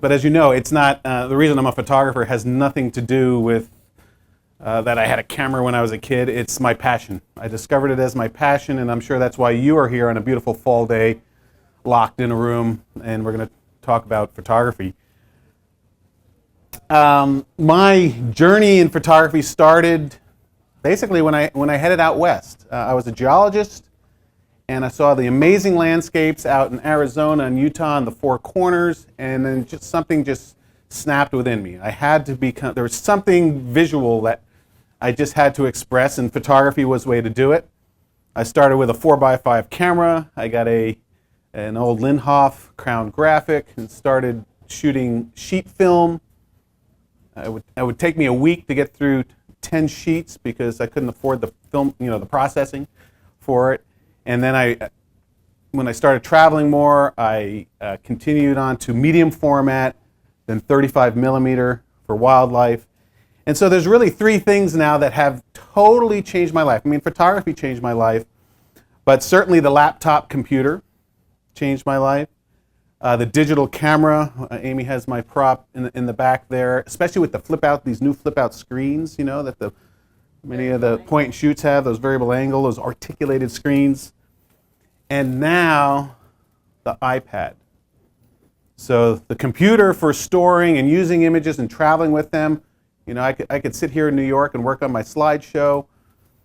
But as you know, it's not, the reason I'm a photographer has nothing to do with that I had a camera when I was a kid. It's my passion. I discovered it as my passion, and I'm sure that's why you are here on a beautiful fall day, locked in a room, and we're going to talk about photography. My journey in photography started basically when I headed out west. I was a geologist, and I saw the amazing landscapes out in Arizona and Utah and the Four Corners, and then something just snapped within me. I had to become, there was something visual that I just had to express, and photography was the way to do it. I started with a 4x5 camera. I got an old Lindhoff Crown Graphic and started shooting sheet film. It would take me a week to get through 10 sheets because I couldn't afford the film, the processing for it. And then when I started traveling more, I continued on to medium format, then 35 millimeter for wildlife. And so there's really three things now that have totally changed my life. I mean, photography changed my life, but certainly the laptop computer changed my life. The digital camera, Amy has my prop in the back there, especially with the flip out, these new flip out screens, that many of the point and shoots have, those variable angle, those articulated screens. And now the iPad. So the computer for storing and using images and traveling with them. I could sit here in New York and work on my slideshow.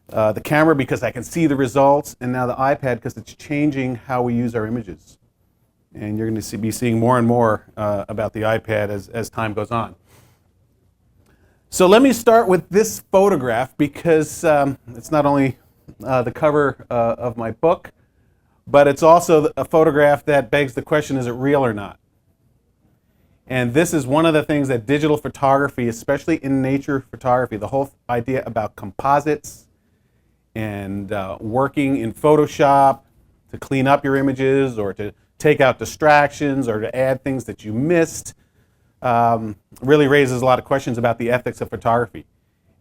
The camera because I can see the results, and now the iPad because it's changing how we use our images. And you're going to be seeing more and more about the iPad as time goes on. So let me start with this photograph because it's not only the cover of my book, but it's also a photograph that begs the question, is it real or not? And this is one of the things that digital photography, especially in nature photography, the whole idea about composites and working in Photoshop to clean up your images or to take out distractions or to add things that you missed, really raises a lot of questions about the ethics of photography.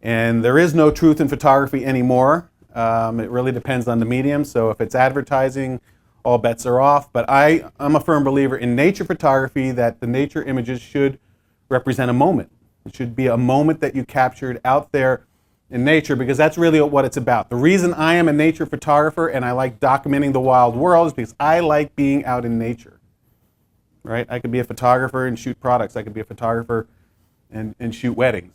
And there is no truth in photography anymore. It really depends on the medium. So if it's advertising, all bets are off. But I'm a firm believer in nature photography that the nature images should represent a moment. It should be a moment that you captured out there in nature, because that's really what it's about. The reason I am a nature photographer and I like documenting the wild world is because I like being out in nature. Right? I could be a photographer and shoot products. I could be a photographer and shoot weddings.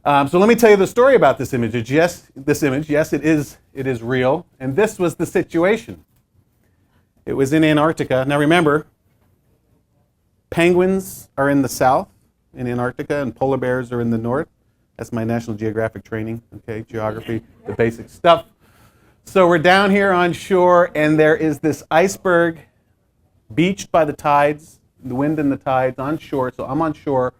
So let me tell you the story about this image. Yes, it is real. And this was the situation. It was in Antarctica. Now remember, penguins are in the south in Antarctica and polar bears are in the north. That's my National Geographic training, okay, geography, the basic stuff. So we're down here on shore, and there is this iceberg beached by the tides, the wind and the tides on shore. So I'm on shore,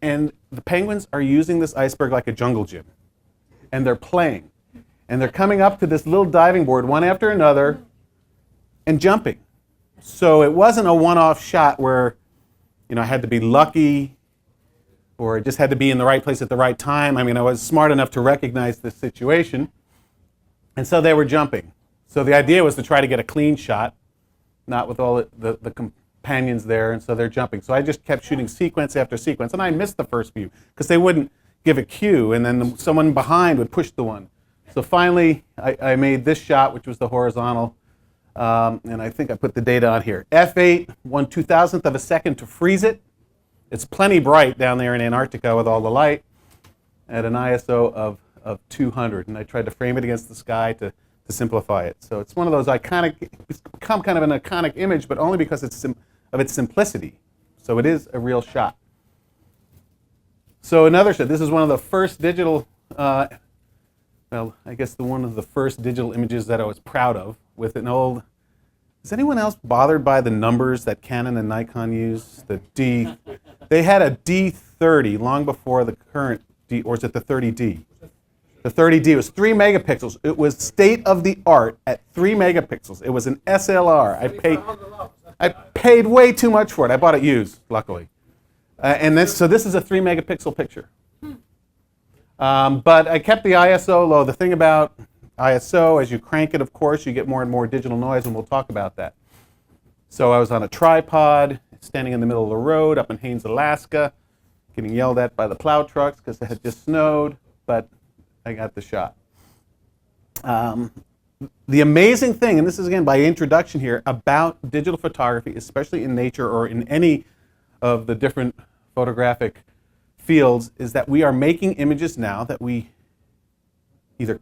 and the penguins are using this iceberg like a jungle gym, and they're playing. And they're coming up to this little diving board, one after another, and jumping. So it wasn't a one-off shot where, I had to be lucky, or it just had to be in the right place at the right time. I mean, I was smart enough to recognize this situation. And so they were jumping. So the idea was to try to get a clean shot, not with all the companions there, and so they're jumping. So I just kept shooting sequence after sequence, and I missed the first few because they wouldn't give a cue, and then someone behind would push the one. So finally, I made this shot, which was the horizontal, and I think I put the data on here. F8, 1/2000th of a second to freeze it. It's plenty bright down there in Antarctica with all the light at an ISO of 200, and I tried to frame it against the sky to simplify it. So it's one of those it's become kind of an iconic image, but only because of its simplicity. So it is a real shot. So another shot. This is one of the first digital, one of the first digital images that I was proud of with an old. Is anyone else bothered by the numbers that Canon and Nikon use? They had a D30 long before the current D, or is it the 30D? The 30D was 3 megapixels. It was state of the art at 3 megapixels. It was an SLR. I paid way too much for it. I bought it used, luckily. So this is a 3 megapixel picture. But I kept the ISO low. The thing about ISO, as you crank it, of course, you get more and more digital noise, and we'll talk about that. So I was on a tripod, standing in the middle of the road up in Haines, Alaska, getting yelled at by the plow trucks because it had just snowed, but I got the shot. The amazing thing, and this is again by introduction here, about digital photography, especially in nature or in any of the different photographic fields, is that we are making images now that we either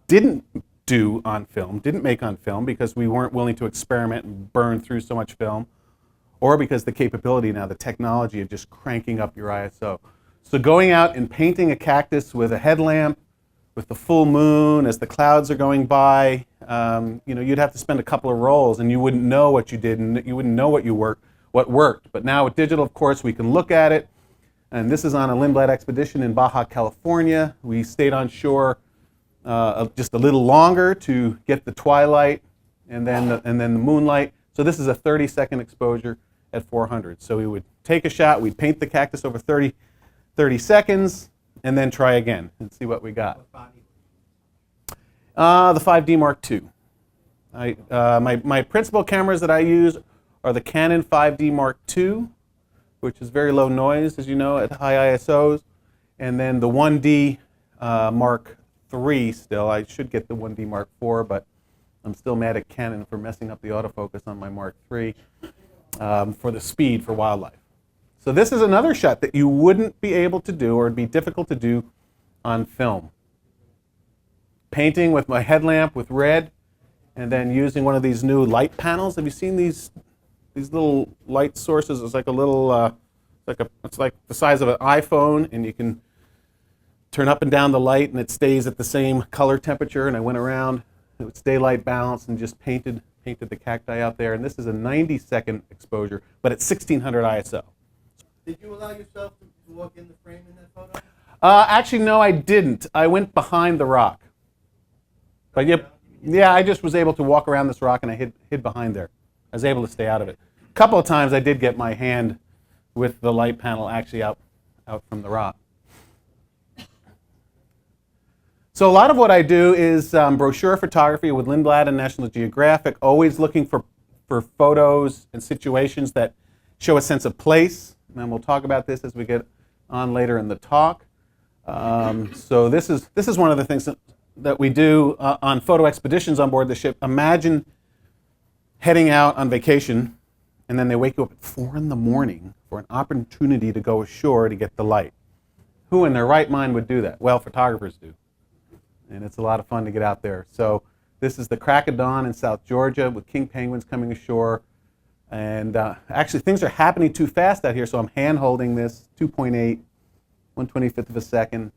didn't do on film, didn't make on film because we weren't willing to experiment and burn through so much film, or because the capability now, the technology of just cranking up your ISO. So going out and painting a cactus with a headlamp, with the full moon, as the clouds are going by, you'd have to spend a couple of rolls and you wouldn't know what you did and you wouldn't know what worked. But now with digital, of course, we can look at it. And this is on a Lindblad expedition in Baja, California. We stayed on shore just a little longer to get the twilight and then the moonlight. So this is a 30-second exposure at 400. So we would take a shot, we'd paint the cactus over 30 seconds, and then try again and see what we got. The 5D Mark II. My principal cameras that I use are the Canon 5D Mark II, which is very low noise, as you know, at high ISOs, and then the 1D Mark III still. I should get the 1D Mark IV, but I'm still mad at Canon for messing up the autofocus on my Mark III for the speed for wildlife. So this is another shot that you wouldn't be able to do, or it'd be difficult to do on film. Painting with my headlamp with red, and then using one of these new light panels. Have you seen these little light sources? It's like a little, it's like the size of an iPhone, and you can turn up and down the light, and it stays at the same color temperature. And I went around, it's daylight balance, and just painted the cacti out there. And this is a 90-second exposure, but at 1600 ISO. Did you allow yourself to walk in the frame in that photo? Actually, no, I didn't. I went behind the rock. But yeah, I just was able to walk around this rock, and I hid behind there. I was able to stay out of it. A couple of times I did get my hand with the light panel actually out from the rock. So a lot of what I do is brochure photography with Lindblad and National Geographic, always looking for photos and situations that show a sense of place. And we'll talk about this as we get on later in the talk. So this is one of the things that we do on photo expeditions on board the ship. Imagine heading out on vacation, and then they wake you up at 4 in the morning for an opportunity to go ashore to get the light. Who in their right mind would do that? Well, photographers do. And it's a lot of fun to get out there. So this is the crack of dawn in South Georgia with king penguins coming ashore. And actually, things are happening too fast out here, so I'm hand-holding this 2.8, 1/25th of a second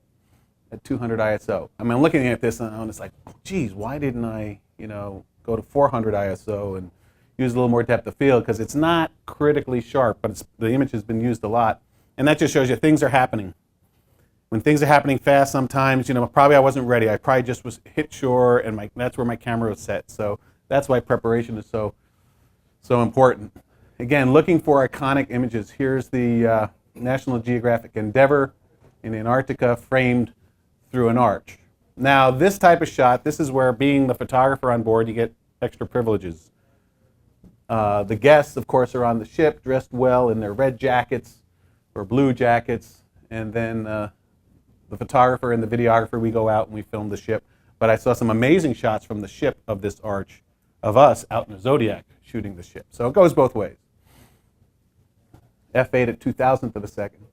at 200 ISO. I mean, I'm looking at this and it's like, oh, geez, why didn't I, go to 400 ISO and use a little more depth of field? Because it's not critically sharp, but the image has been used a lot. And that just shows you things are happening. When things are happening fast sometimes, probably I wasn't ready. I probably just was hit shore, and that's where my camera was set. So that's why preparation is so important. Again, looking for iconic images. Here's the National Geographic Endeavour in Antarctica framed through an arch. Now, this type of shot, this is where, being the photographer on board, you get extra privileges. The guests, of course, are on the ship, dressed well in their red jackets or blue jackets, and then the photographer and the videographer, we go out and we film the ship. But I saw some amazing shots from the ship of this arch of us out in the Zodiac shooting the ship. So it goes both ways. F8 at 2,000th of a second.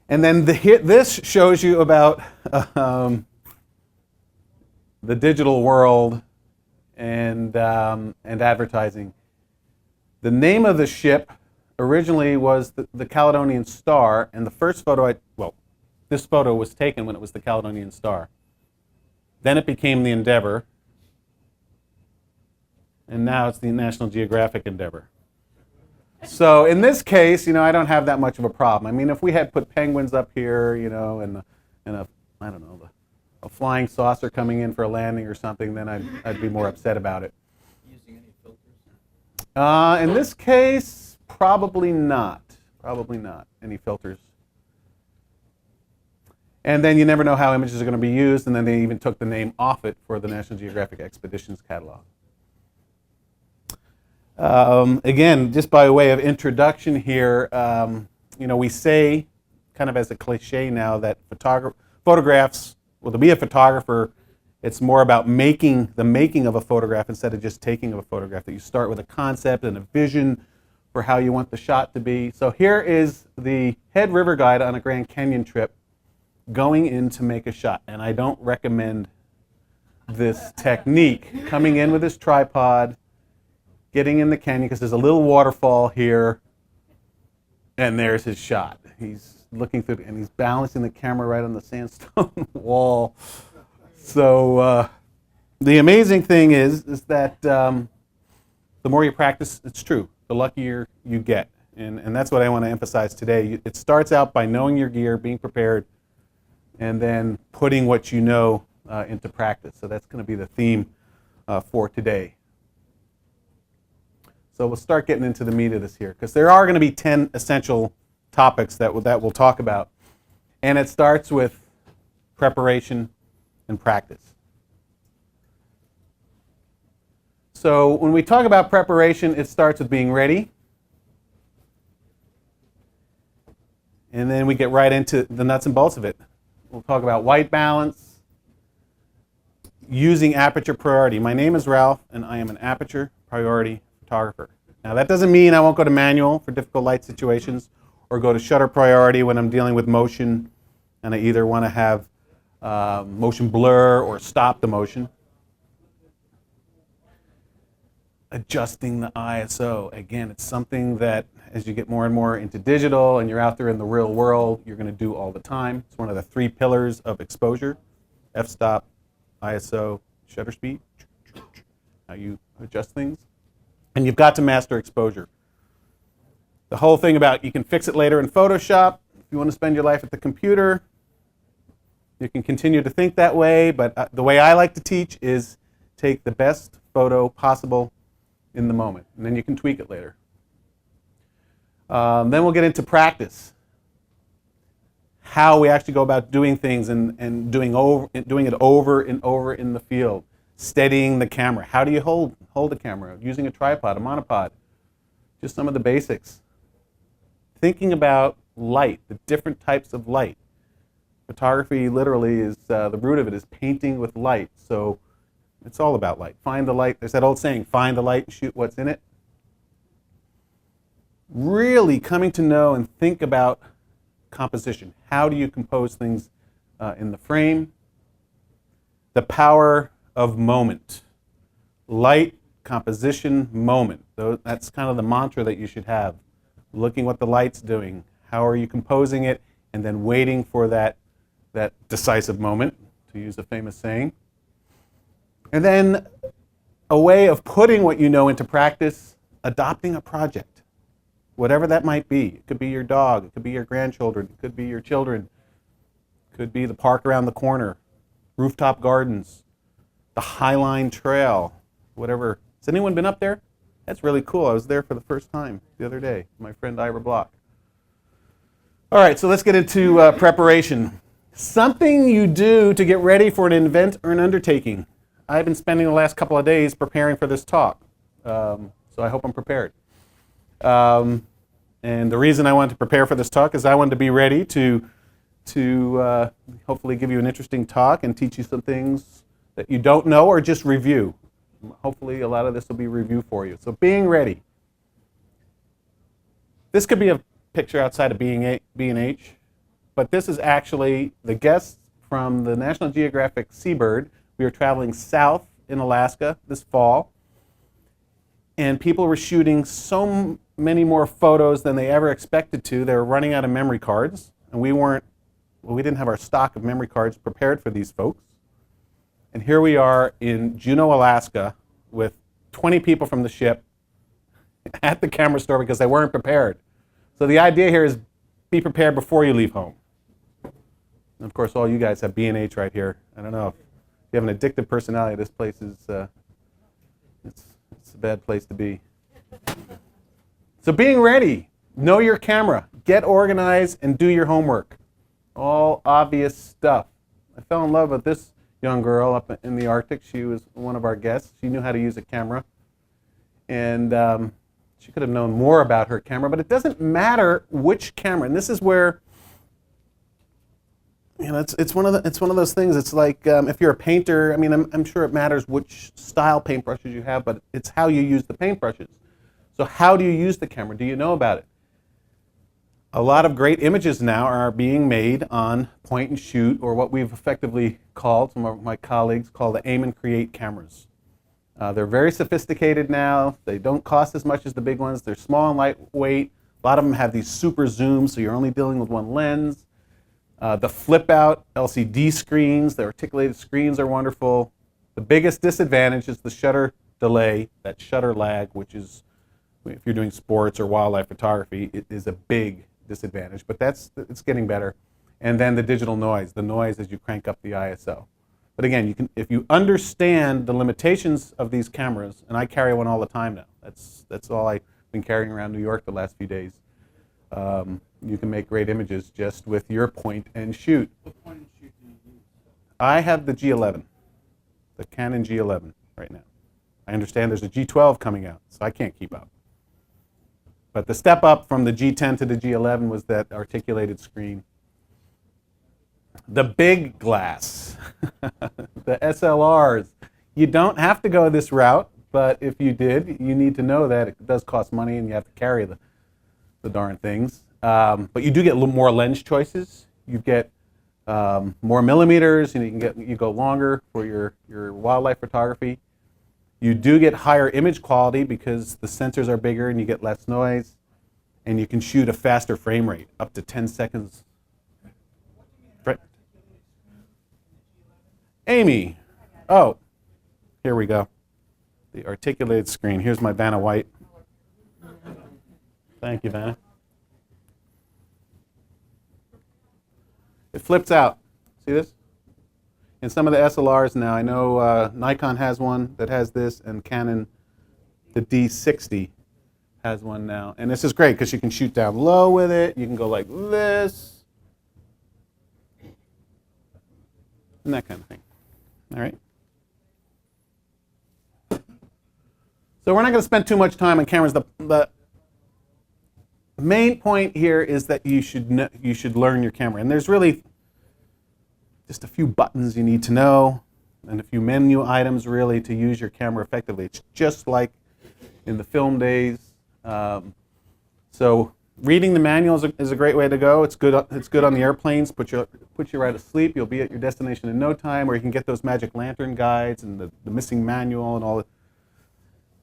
And then this shows you about the digital world and advertising. The name of the ship originally was the Caledonian Star, and the first photo, this photo was taken when it was the Caledonian Star. Then it became the Endeavour, and now it's the National Geographic Endeavour. So in this case, I don't have that much of a problem. I mean, if we had put penguins up here, and I don't know, a flying saucer coming in for a landing or something, then I'd be more upset about it. Using any filters? In this case, probably not. Probably not any filters. And then you never know how images are going to be used, and then they even took the name off it for the National Geographic Expeditions catalog. Again, just by way of introduction here, we say, kind of as a cliche now, that photographs, well, to be a photographer, it's more about the making of a photograph instead of just taking of a photograph. That you start with a concept and a vision for how you want the shot to be. So here is the head river guide on a Grand Canyon trip going in to make a shot. And I don't recommend this technique. Coming in with his tripod, getting in the canyon, because there's a little waterfall here, and there's his shot. He's looking through, and he's balancing the camera right on the sandstone wall. So the amazing thing is that the more you practice, it's true, the luckier you get. And that's what I want to emphasize today. It starts out by knowing your gear, being prepared, and then putting what you know into practice. So that's going to be the theme for today. So we'll start getting into the meat of this here, because there are going to be 10 essential topics that we'll talk about. And it starts with preparation and practice. So when we talk about preparation, it starts with being ready. And then we get right into the nuts and bolts of it. We'll talk about white balance, using aperture priority. My name is Ralph, and I am an aperture priority photographer. Now that doesn't mean I won't go to manual for difficult light situations or go to shutter priority when I'm dealing with motion and I either want to have motion blur or stop the motion. Adjusting the ISO. Again, it's something that as you get more and more into digital and you're out there in the real world, you're going to do all the time. It's one of the 3 pillars of exposure: f-stop, ISO, shutter speed. How you adjust things. And you've got to master exposure. The whole thing about you can fix it later in Photoshop. If you want to spend your life at the computer, you can continue to think that way, but the way I like to teach is take the best photo possible in the moment, and then you can tweak it later. Then we'll get into practice. How we actually go about doing things and doing it over and over in the field. Steadying the camera. How do you hold the camera? Using a tripod, a monopod. Just some of the basics. Thinking about light, the different types of light. Photography literally is, the root of it is painting with light. So it's all about light. Find the light. There's that old saying, find the light and shoot what's in it. Really coming to know and think about composition. How do you compose things in the frame? The power of moment. Light, composition, moment. That's kind of the mantra that you should have. Looking what the light's doing. How are you composing it? And then waiting for that decisive moment, to use a famous saying. And then a way of putting what you know into practice, adopting a project. Whatever that might be. It could be your dog, it could be your grandchildren, it could be your children, it could be the park around the corner, rooftop gardens, the Highline Trail, whatever. Has anyone been up there? That's really cool. I was there for the first time the other day, my friend Ira Block. All right, so let's get into preparation. Something you do to get ready for an event or an undertaking. I've been spending the last couple of days preparing for this talk, so I hope I'm prepared. And the reason I wanted to prepare for this talk is I wanted to be ready to hopefully give you an interesting talk and teach you some things that you don't know or just review. Hopefully a lot of this will be review for you. So being ready. This could be a picture outside of B&H, but this is actually the guests from the National Geographic Seabird. We were traveling south in Alaska this fall, and people were shooting so many more photos than they ever expected to. They were running out of memory cards, and we didn't have our stock of memory cards prepared for these folks. And here we are in Juneau, Alaska, with 20 people from the ship at the camera store because they weren't prepared. So the idea here is be prepared before you leave home. And of course, all you guys have B&H right here. I don't know if you have an addictive personality. This place is it's a bad place to be. So being ready, know your camera, get organized, and do your homework. All obvious stuff. I fell in love with this young girl up in the Arctic. She was one of our guests. She knew how to use a camera. and she could have known more about her camera, but it doesn't matter which camera. And this is where, you know, it's one of those things. It's like if you're a painter, I mean, I'm sure it matters which style paintbrushes you have, but it's how you use the paintbrushes. So how do you use the camera? Do you know about it? A lot of great images now are being made on point and shoot, or what we've effectively called, some of my colleagues call the aim and create cameras. They're very sophisticated now. They don't cost as much as the big ones. They're small and lightweight. A lot of them have these super zooms, so you're only dealing with one lens. The flip-out LCD screens, the articulated screens are wonderful. The biggest disadvantage is the shutter delay, that shutter lag, which is, if you're doing sports or wildlife photography, it is a big disadvantage, but it's getting better. And then the digital noise, the noise as you crank up the ISO. But again, if you understand the limitations of these cameras, and I carry one all the time now. That's all I've been carrying around New York the last few days. You can make great images just with your point and shoot. What point and shoot do you use? I have the G11, the Canon G11 right now. I understand there's a G12 coming out, so I can't keep up. But the step up from the G10 to the G11 was that articulated screen. The big glass, the SLRs. You don't have to go this route, but if you did, you need to know that it does cost money and you have to carry the darn things. But you do get a little more lens choices. You get more millimeters, and you go longer for your wildlife photography. You do get higher image quality because the sensors are bigger and you get less noise, and you can shoot a faster frame rate, up to 10 seconds. Right. Amy, oh, here we go. The articulated screen. Here's my Vanna White. Thank you, Vanna. It flips out. See this? In some of the SLRs now, I know Nikon has one that has this, and Canon, the D60, has one now. And this is great because you can shoot down low with it. You can go like this. And that kind of thing. All right? So we're not going to spend too much time on cameras. The main point here is that you should learn your camera. And there's really just a few buttons you need to know and a few menu items really to use your camera effectively. It's just like in the film days. So reading the manual is a great way to go. It's good on the airplanes. Put you right to sleep. You'll be at your destination in no time, or you can get those magic lantern guides and the missing manual and all that.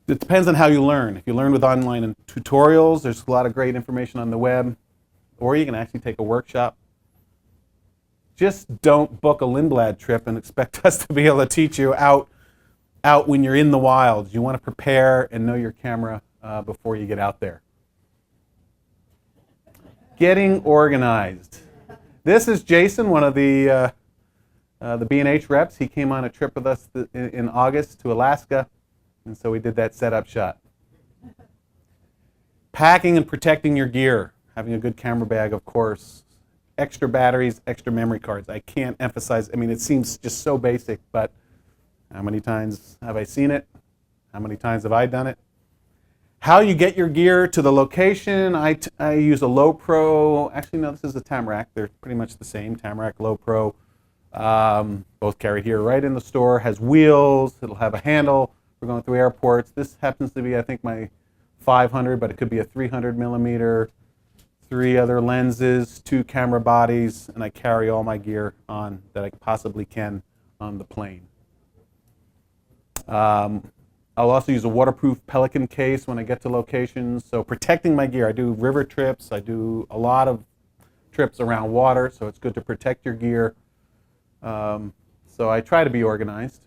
It depends on how you learn. If you learn with online and tutorials, there's a lot of great information on the web, or you can actually take a workshop. Just don't book a Lindblad trip and expect us to be able to teach you out when you're in the wilds. You want to prepare and know your camera before you get out there. Getting organized. This is Jason, one of the B&H reps. He came on a trip with us in August to Alaska, and so we did that setup shot. Packing and protecting your gear. Having a good camera bag, of course. Extra batteries, extra memory cards. I can't emphasize, I mean, it seems just so basic, but how many times have I seen it? How many times have I done it? How you get your gear to the location. I use a Low Pro. Actually, no, this is a Tamarack. They're pretty much the same, Tamarack, Low Pro. Both carried here right in the store. Has wheels. It'll have a handle. We're going through airports. This happens to be, I think, my 500, but it could be a 300 millimeter. 3 other lenses, 2 camera bodies, and I carry all my gear on that I possibly can on the plane. I'll also use a waterproof Pelican case when I get to locations. So protecting my gear. I do river trips. I do a lot of trips around water, so it's good to protect your gear. So I try to be organized.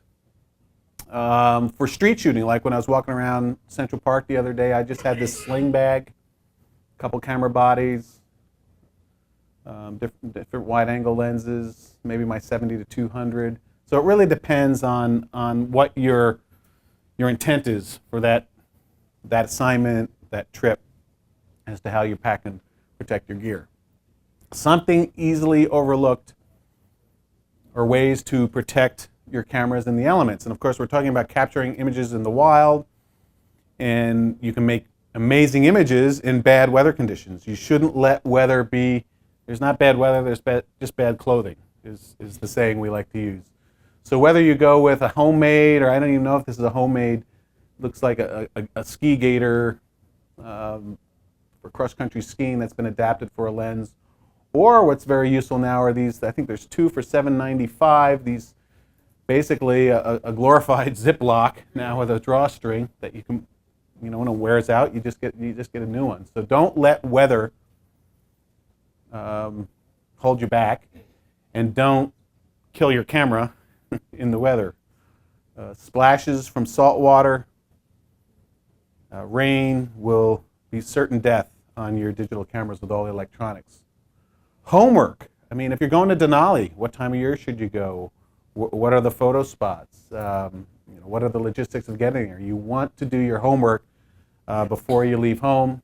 For street shooting, like when I was walking around Central Park the other day, I just had this sling bag. Couple camera bodies, different wide-angle lenses, maybe my 70 to 200. So it really depends on what your intent is for that assignment, that trip, as to how you pack and protect your gear. Something easily overlooked are ways to protect your cameras in the elements. And of course, we're talking about capturing images in the wild. and you can make amazing images in bad weather conditions. You shouldn't let weather be, there's not bad weather, there's just bad clothing, is the saying we like to use. So whether you go with a homemade, or I don't even know if this is a homemade, looks like a ski gaiter for cross-country skiing that's been adapted for a lens, or what's very useful now are these, I think there's 2 for $7.95, these basically a glorified Ziploc now with a drawstring that you can, you know, when it wears out, you just get a new one. So don't let weather hold you back, and don't kill your camera in the weather. Splashes from salt water, rain will be certain death on your digital cameras with all the electronics. Homework. I mean, if you're going to Denali, what time of year should you go? What are the photo spots? You know, what are the logistics of getting there? You want to do your homework before you leave home.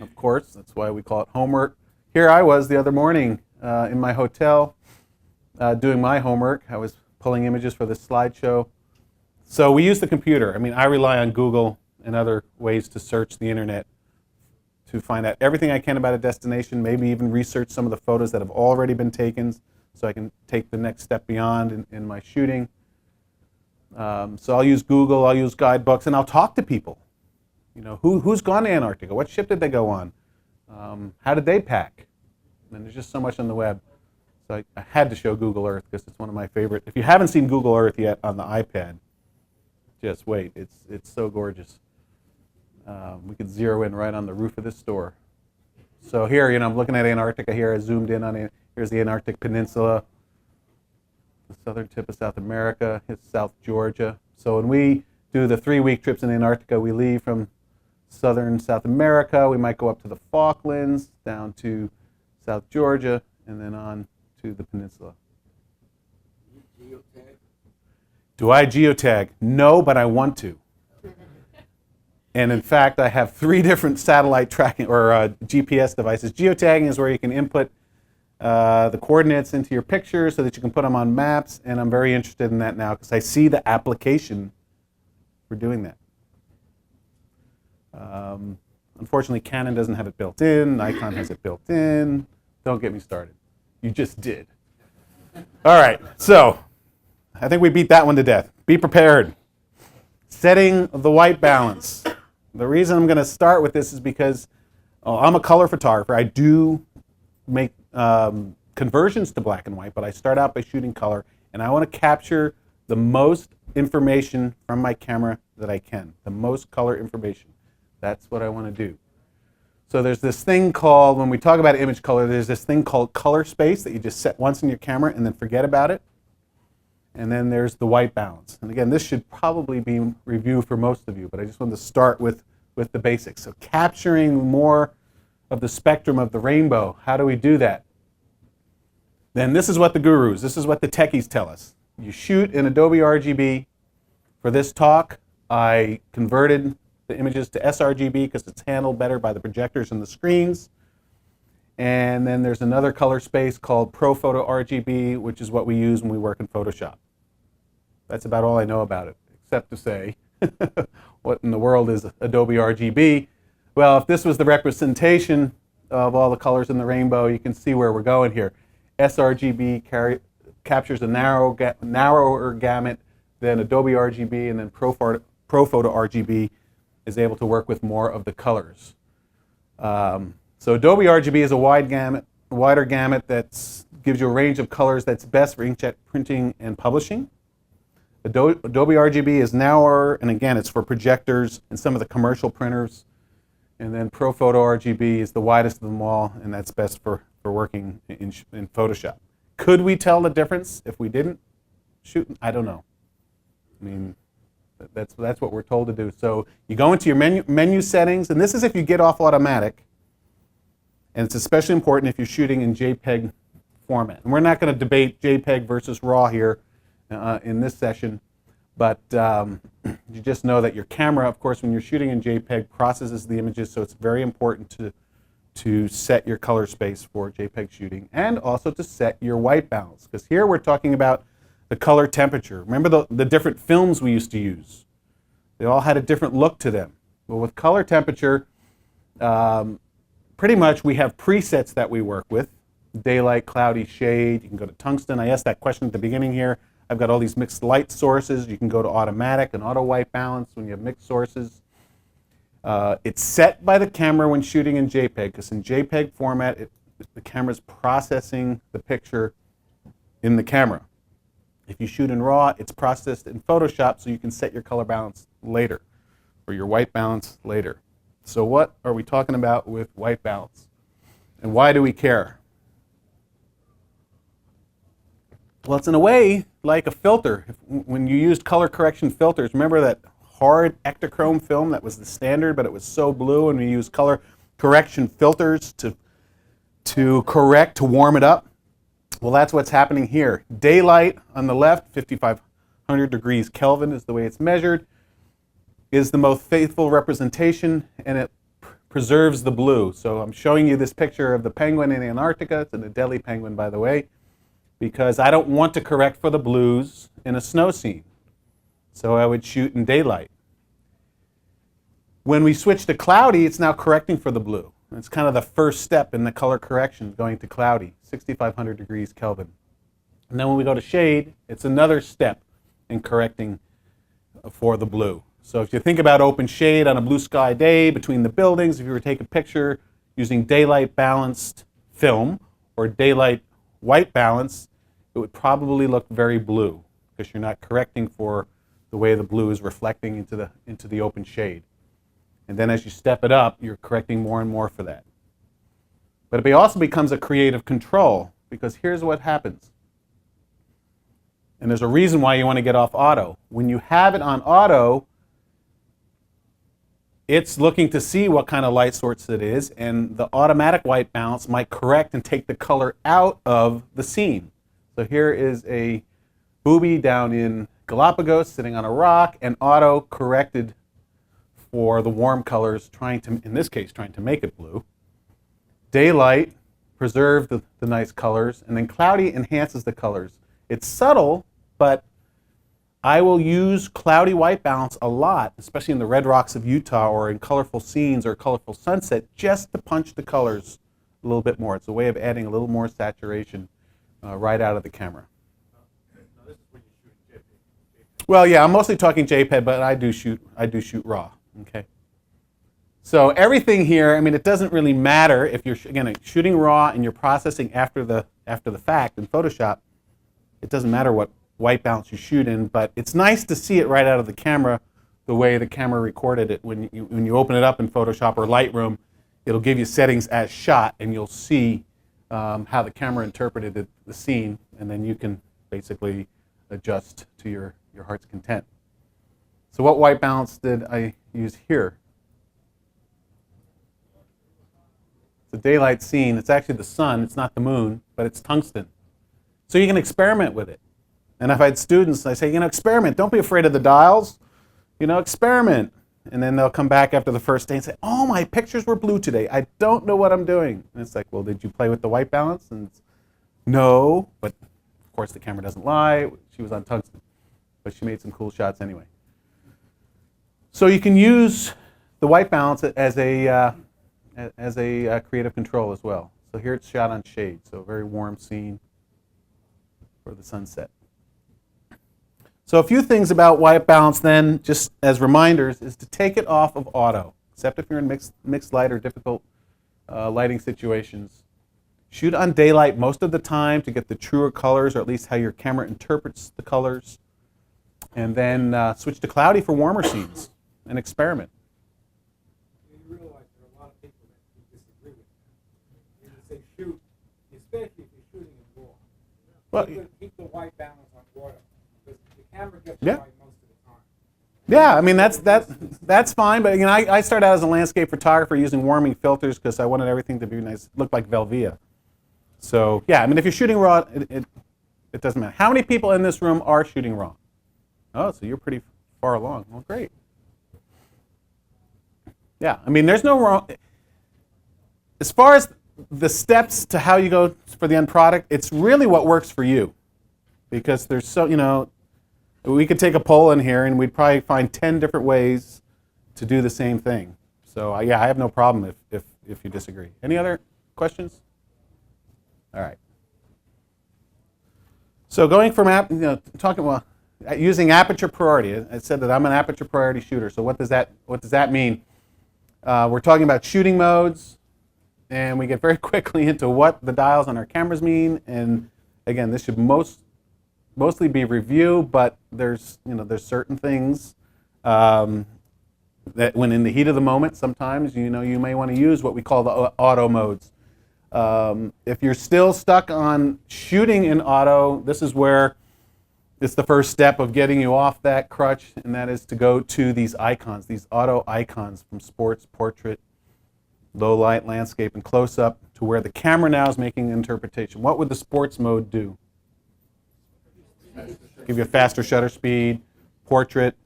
Of course, that's why we call it homework. Here I was the other morning in my hotel doing my homework. I was pulling images for this slideshow. So we use the computer. I mean, I rely on Google and other ways to search the internet to find out everything I can about a destination, maybe even research some of the photos that have already been taken so I can take the next step beyond in my shooting. So I'll use Google, I'll use guidebooks, and I'll talk to people. You know, who's gone to Antarctica? What ship did they go on? How did they pack? And there's just so much on the web. So I had to show Google Earth because it's one of my favorite. If you haven't seen Google Earth yet on the iPad, just wait. It's so gorgeous. We could zero in right on the roof of this store. So here, you know, I'm looking at Antarctica here. I zoomed in on it. Here's the Antarctic Peninsula, the southern tip of South America. It's South Georgia. So when we do the 3-week trips in Antarctica, we leave from southern South America. We might go up to the Falklands, down to South Georgia, and then on to the peninsula. Geotag? Do I geotag? No, but I want to. And in fact, I have 3 different satellite tracking or GPS devices. Geotagging is where you can input the coordinates into your picture so that you can put them on maps, and I'm very interested in that now because I see the application for doing that. Unfortunately, Canon doesn't have it built in. Nikon has it built in. Don't get me started. You just did. All right, so I think we beat that one to death. Be prepared. Setting the white balance. The reason I'm going to start with this is because I'm a color photographer. I do make conversions to black and white, but I start out by shooting color, and I want to capture the most information from my camera that I can, the most color information. That's what I want to do. So there's this thing called, when we talk about image color, there's this thing called color space that you just set once in your camera and then forget about it. And then there's the white balance. And again, this should probably be reviewed for most of you, but I just wanted to start with the basics. So capturing more of the spectrum of the rainbow, how do we do that? Then this is what the gurus, this is what the techies tell us. You shoot in Adobe RGB. For this talk, I converted the images to sRGB because it's handled better by the projectors and the screens. And then there's another color space called Photo RGB, which is what we use when we work in Photoshop. That's about all I know about it, except to say, what in the world is Adobe RGB? Well, if this was the representation of all the colors in the rainbow, you can see where we're going here. sRGB captures a narrower gamut than Adobe RGB, and then Photo RGB is able to work with more of the colors. So Adobe RGB is a wider gamut that gives you a range of colors that's best for inkjet printing and publishing. Adobe RGB is narrower, and again, it's for projectors and some of the commercial printers. And then Photo RGB is the widest of them all, and that's best for working in Photoshop. Could we tell the difference if we didn't shoot? I don't know. I mean, that's what we're told to do. So you go into your menu settings, and this is if you get off automatic. And it's especially important if you're shooting in JPEG format. And we're not going to debate JPEG versus RAW here in this session, but you just know that your camera, of course, when you're shooting in JPEG, processes the images, so it's very important to set your color space for JPEG shooting, and also to set your white balance, because here we're talking about the color temperature. Remember the different films we used to use? They all had a different look to them. Well, with color temperature, pretty much we have presets that we work with. Daylight, cloudy, shade. You can go to tungsten. I asked that question at the beginning here. I've got all these mixed light sources. You can go to automatic and auto white balance when you have mixed sources. It's set by the camera when shooting in JPEG, because in JPEG format, the camera's processing the picture in the camera. If you shoot in RAW, it's processed in Photoshop, so you can set your color balance later, or your white balance later. So what are we talking about with white balance? And why do we care? Well, it's in a way like a filter. When you used color correction filters, remember that hard Ektachrome film that was the standard, but it was so blue, and we used color correction filters to correct, to warm it up? Well, that's what's happening here. Daylight on the left, 5,500 degrees Kelvin is the way it's measured, is the most faithful representation, and it preserves the blue. So I'm showing you this picture of the penguin in Antarctica. It's an Adelie penguin, by the way, because I don't want to correct for the blues in a snow scene. So I would shoot in daylight. When we switch to cloudy, it's now correcting for the blue. It's kind of the first step in the color correction, going to cloudy, 6,500 degrees Kelvin. And then when we go to shade, it's another step in correcting for the blue. So if you think about open shade on a blue sky day between the buildings, if you were to take a picture using daylight balanced film or daylight white balance, it would probably look very blue, because you're not correcting for the way the blue is reflecting into the open shade. And then as you step it up, you're correcting more and more for that. But it also becomes a creative control, because here's what happens. And there's a reason why you want to get off auto. When you have it on auto, it's looking to see what kind of light source it is, and the automatic white balance might correct and take the color out of the scene. So here is a booby down in Galapagos sitting on a rock, and auto corrected for the warm colors, in this case, trying to make it blue. Daylight preserved the nice colors, and then cloudy enhances the colors. It's subtle, but I will use cloudy white balance a lot, especially in the red rocks of Utah or in colorful scenes or colorful sunset, just to punch the colors a little bit more. It's a way of adding a little more saturation right out of the camera. Now this is when you shoot JPEG. Well, yeah, I'm mostly talking JPEG, but I do shoot RAW. Okay. So everything here, I mean, it doesn't really matter if you're again shooting RAW and you're processing after the fact in Photoshop. It doesn't matter what white balance you shoot in, but it's nice to see it right out of the camera, the way the camera recorded it. When you open it up in Photoshop or Lightroom, it'll give you settings as shot, and you'll see how the camera interpreted the scene, and then you can basically adjust to your heart's content. So what white balance did I use here? It's a daylight scene. It's actually the sun. It's not the moon, but it's tungsten. So you can experiment with it. And if I had students, I say, experiment. Don't be afraid of the dials. Experiment. And then they'll come back after the first day and say, oh, my pictures were blue today. I don't know what I'm doing. And it's like, well, did you play with the white balance? And it's, no. But, of course, the camera doesn't lie. She was on tungsten. But she made some cool shots anyway. So you can use the white balance as a creative control as well. So here it's shot on shade. So a very warm scene for the sunset. So a few things about white balance then, just as reminders, is to take it off of auto, except if you're in mixed light or difficult lighting situations. Shoot on daylight most of the time to get the truer colors, or at least how your camera interprets the colors. And then switch to cloudy for warmer scenes and experiment. You realize there are a lot of people that disagree with that. You would say shoot, especially if you're shooting in RAW. Well, keep the white balance on auto, because the camera gets Yeah. it right most of the time. Yeah, I mean that's fine, but I started out as a landscape photographer using warming filters because I wanted everything to be nice, look like Velvia. So yeah, I mean if you're shooting RAW, it doesn't matter. How many people in this room are shooting RAW? Oh, so you're pretty far along. Well, great. Yeah, I mean there's no wrong. As far as the steps to how you go for the end product, it's really what works for you, because there's we could take a poll in here and we'd probably find 10 different ways to do the same thing. So yeah, I have no problem if you disagree. Any other questions? All right. So going from using aperture priority, I said that I'm an aperture priority shooter. So what does that mean? We're talking about shooting modes, and we get very quickly into what the dials on our cameras mean. And again, this should mostly be review, but there's certain things that when in the heat of the moment, sometimes you may want to use what we call the auto modes. If you're still stuck on shooting in auto, this is where it's the first step of getting you off that crutch, and that is to go to these icons, these auto icons from sports, portrait, low light, landscape, and close up, to where the camera now is making an interpretation. What would the sports mode do? Give you a faster shutter speed. Portrait,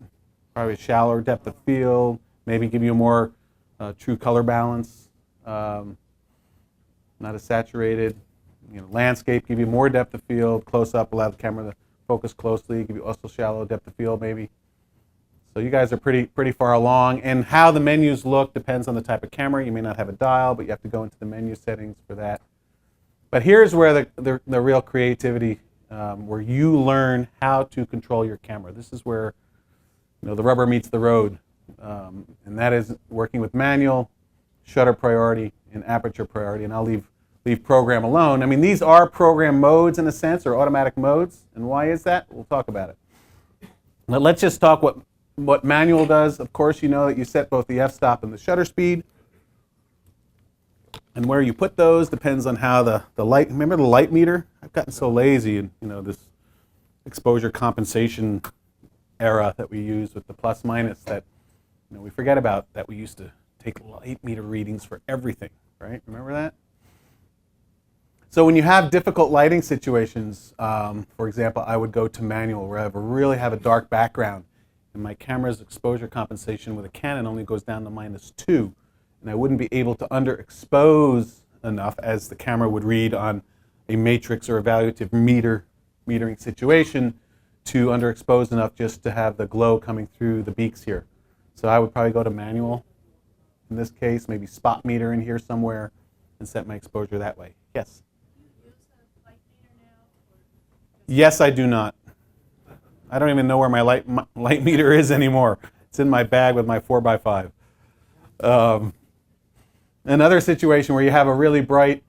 probably a shallower depth of field, maybe give you a more true color balance, not as saturated. Landscape, give you more depth of field. Close up, allow the camera to focus closely, give you also shallow depth of field maybe. So you guys are pretty far along, and how the menus look depends on the type of camera. You may not have a dial, but you have to go into the menu settings for that. But here's where the real creativity, where you learn how to control your camera. This is where the rubber meets the road, and that is working with manual, shutter priority, and aperture priority. And I'll leave program alone. I mean, these are program modes in a sense, or automatic modes. And why is that? We'll talk about it. Now let's just talk what manual does. Of course, you know that you set both the f-stop and the shutter speed. And where you put those depends on how the light, remember the light meter? I've gotten so lazy in this exposure compensation era that we use with the plus minus that we forget about, that we used to take light meter readings for everything, right? Remember that? So when you have difficult lighting situations, for example, I would go to manual, where I really have a dark background, and my camera's exposure compensation with a Canon only goes down to -2, and I wouldn't be able to underexpose enough as the camera would read on a matrix or evaluative metering situation to underexpose enough just to have the glow coming through the beaks here. So I would probably go to manual in this case, maybe spot meter in here somewhere, and set my exposure that way. Yes? Yes, I do not. I don't even know where my light meter is anymore. It's in my bag with my 4x5. Another situation where you have a really bright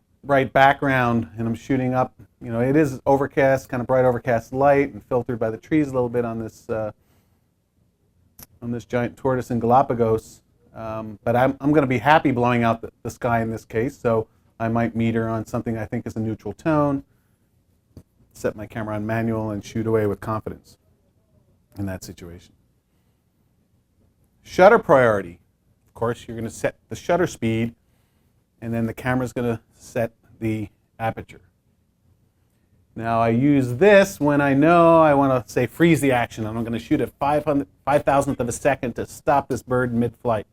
background, and I'm shooting up. It is overcast, kind of bright overcast light, and filtered by the trees a little bit on this giant tortoise in Galapagos. But I'm going to be happy blowing out the sky in this case, so I might meter on something I think is a neutral tone, set my camera on manual, and shoot away with confidence in that situation. Shutter priority. Of course, you're going to set the shutter speed, and then the camera's going to set the aperture. Now, I use this when I know I want to, say, freeze the action, and I'm going to shoot at 5,000th of a second to stop this bird mid-flight.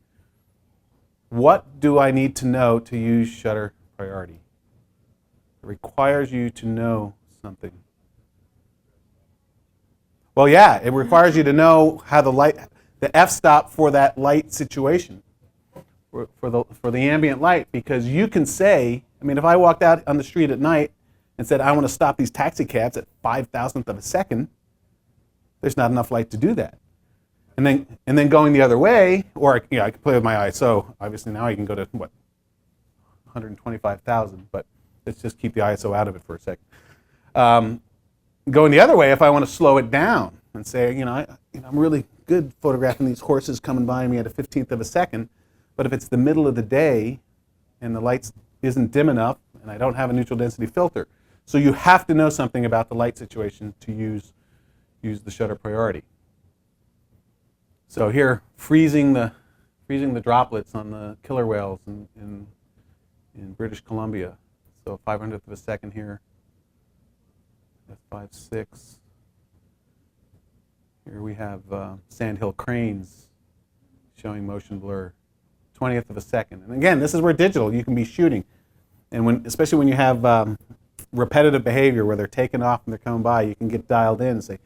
What do I need to know to use shutter priority? It requires you to know something. Well, yeah, it requires you to know how the f-stop for that light situation, for the ambient light, because you can say, if I walked out on the street at night and said, I want to stop these taxi cabs at 5,000th of a second, there's not enough light to do that. And then going the other way, or I can play with my ISO. Obviously now I can go to 125,000, but let's just keep the ISO out of it for a second. Going the other way, if I want to slow it down and say, I'm really good photographing these horses coming by me at a 15th of a second, but if it's the middle of the day and the light isn't dim enough and I don't have a neutral density filter, so you have to know something about the light situation to use the shutter priority. So here, freezing the droplets on the killer whales in British Columbia. So 500th of a second here. F5.6. Here we have sandhill cranes showing motion blur. 20th of a second. And again, this is where digital, you can be shooting. And especially when you have repetitive behavior where they're taking off and they're coming by, you can get dialed in and say,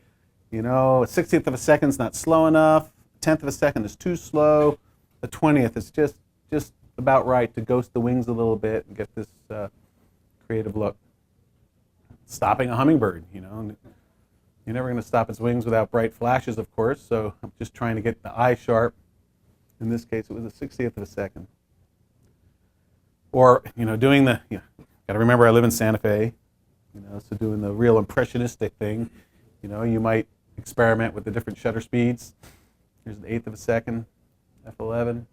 You know, a 60th of a second is not slow enough. A 10th of a second is too slow. A 20th is just about right to ghost the wings a little bit and get this creative look. Stopping a hummingbird, you know. You're never going to stop its wings without bright flashes, of course, so I'm just trying to get the eye sharp. In this case, it was a 60th of a second. Or, you know, doing the, got to remember I live in Santa Fe, you know, so doing the real impressionistic thing, you know, you might experiment with the different shutter speeds. Here's the 1/8 of a second, f11.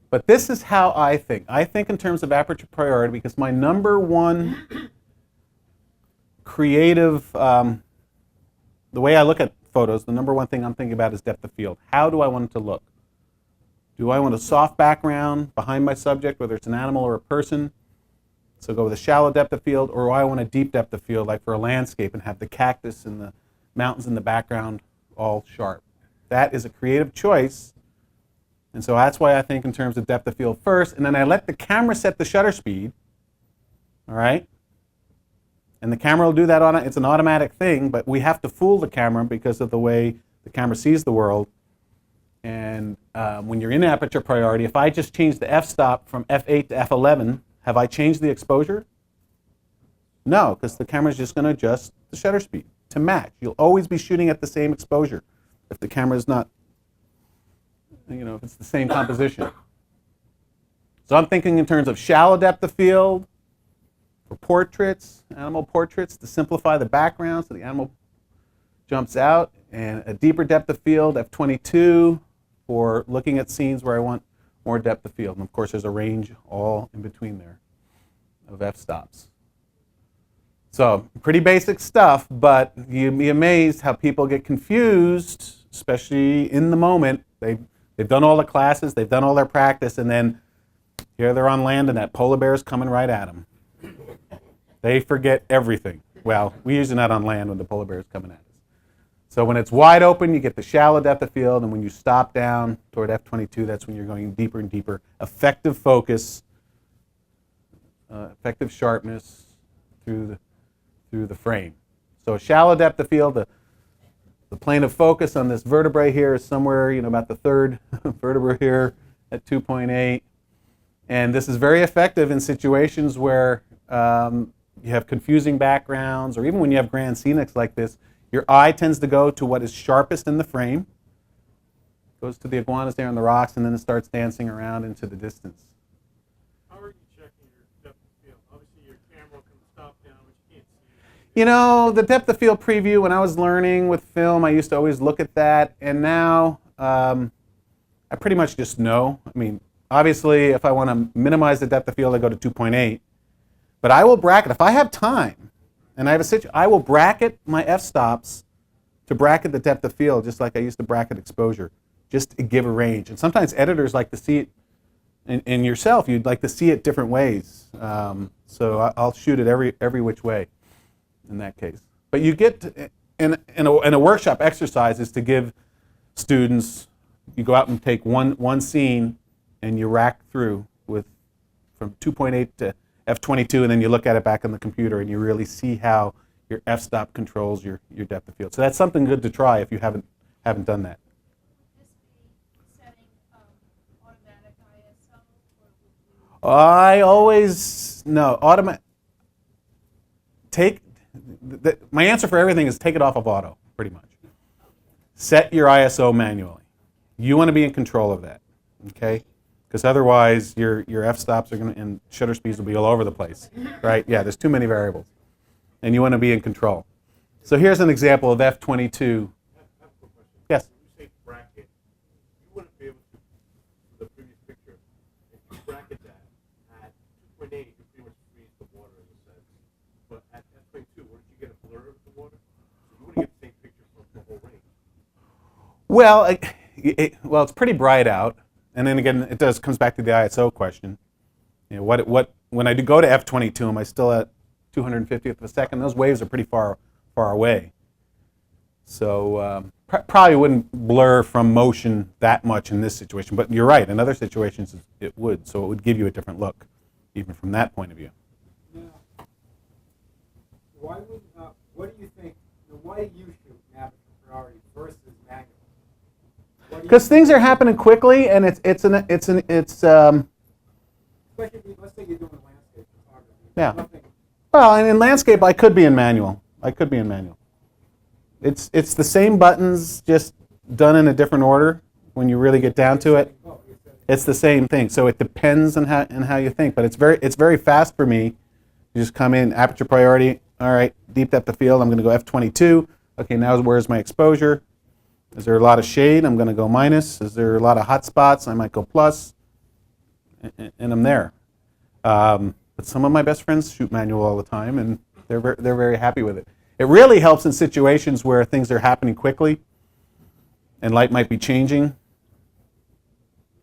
But this is how I think. I think in terms of aperture priority because my number one creative, the way I look at photos, the number one thing I'm thinking about is depth of field. How do I want it to look? Do I want a soft background behind my subject, whether it's an animal or a person? So go with a shallow depth of field, or do I want a deep depth of field, like for a landscape, and have the cactus and the mountains in the background all sharp? That is a creative choice. And so that's why I think in terms of depth of field first, and then I let the camera set the shutter speed, all right? And the camera will do that on it. It's an automatic thing, but we have to fool the camera because of the way the camera sees the world. And when you're in aperture priority, if I just change the f-stop from f8 to f11, have I changed the exposure? No, because the camera's just going to adjust the shutter speed to match. You'll always be shooting at the same exposure if the camera's not, you know, if it's the same composition. So I'm thinking in terms of shallow depth of field for portraits, animal portraits, to simplify the background so the animal jumps out, and a deeper depth of field, f22, for looking at scenes where I want more depth of field. And of course, there's a range all in between there of f-stops. So pretty basic stuff, but you'd be amazed how people get confused, especially in the moment. They've done all the classes, they've done all their practice, and then here they're on land and that polar bear is coming right at them. They forget everything. Well, we usually not on land when the polar bear is coming at us. So when it's wide open, you get the shallow depth of field, and when you stop down toward f22, that's when you're going deeper and deeper. Effective focus, effective sharpness through the frame. So a shallow depth of field, the plane of focus on this vertebrae here is somewhere, you know, about the third vertebra here at 2.8. And this is very effective in situations where you have confusing backgrounds, or even when you have grand scenics like this, your eye tends to go to what is sharpest in the frame, goes to the iguanas there on the rocks, and then it starts dancing around into the distance. How are you checking your depth of field? Obviously, your camera can stop down, but you can't see. You know, the depth of field preview, when I was learning with film, I used to always look at that, and now I pretty much just know. I mean, obviously, if I want to minimize the depth of field, I go to 2.8, but I will bracket, if I have time, and I have a situation, I will bracket my f-stops to bracket the depth of field, just like I used to bracket exposure, just to give a range. And sometimes editors like to see it, and yourself, you'd like to see it different ways. So I'll shoot it every which way in that case. But you get, in a workshop exercise is to give students, you go out and take one scene and you rack through with from 2.8 to f22, and then you look at it back on the computer and you really see how your f-stop controls your depth of field. So that's something good to try if you haven't done that. Would this be setting automatic ISO, or would you? I always, no, my answer for everything is take it off of auto, pretty much. Set your ISO manually. You want to be in control of that, okay? Because otherwise your f-stops are going to, and shutter speeds will be all over the place, right? Yeah, there's too many variables. And you want to be in control. So here's an example of f22. I have a quick question. Yes? When you say bracket, you wouldn't be able to, for the previous picture, if you bracket that at 2.8, you pretty much freeze the water in a sense. But at f22, wouldn't you get a blur of the water? So you wouldn't get the same picture from the whole range. Well, it's pretty bright out. And then again, it comes back to the ISO question. You know, when I do go to f22, am I still at 250th of a second? Those waves are pretty far away. So probably wouldn't blur from motion that much in this situation. But you're right, in other situations it would. So it would give you a different look, even from that point of view. Now, why would not what do you think? Why do you shoot an aperture priority versus manual? Because things are happening quickly, and it's especially let's say you're doing landscape photography. Yeah. Nothing. Well, and in landscape, I could be in manual. It's the same buttons, just done in a different order. When you really get down to it, it's the same thing. So it depends on how you think. But it's very fast for me. You just come in, aperture priority. All right, deep depth of field. I'm going to go f22. Okay, now where's my exposure? Is there a lot of shade? I'm going to go minus. Is there a lot of hot spots? I might go plus. And I'm there. But some of my best friends shoot manual all the time, and they're very happy with it. It really helps in situations where things are happening quickly, and light might be changing.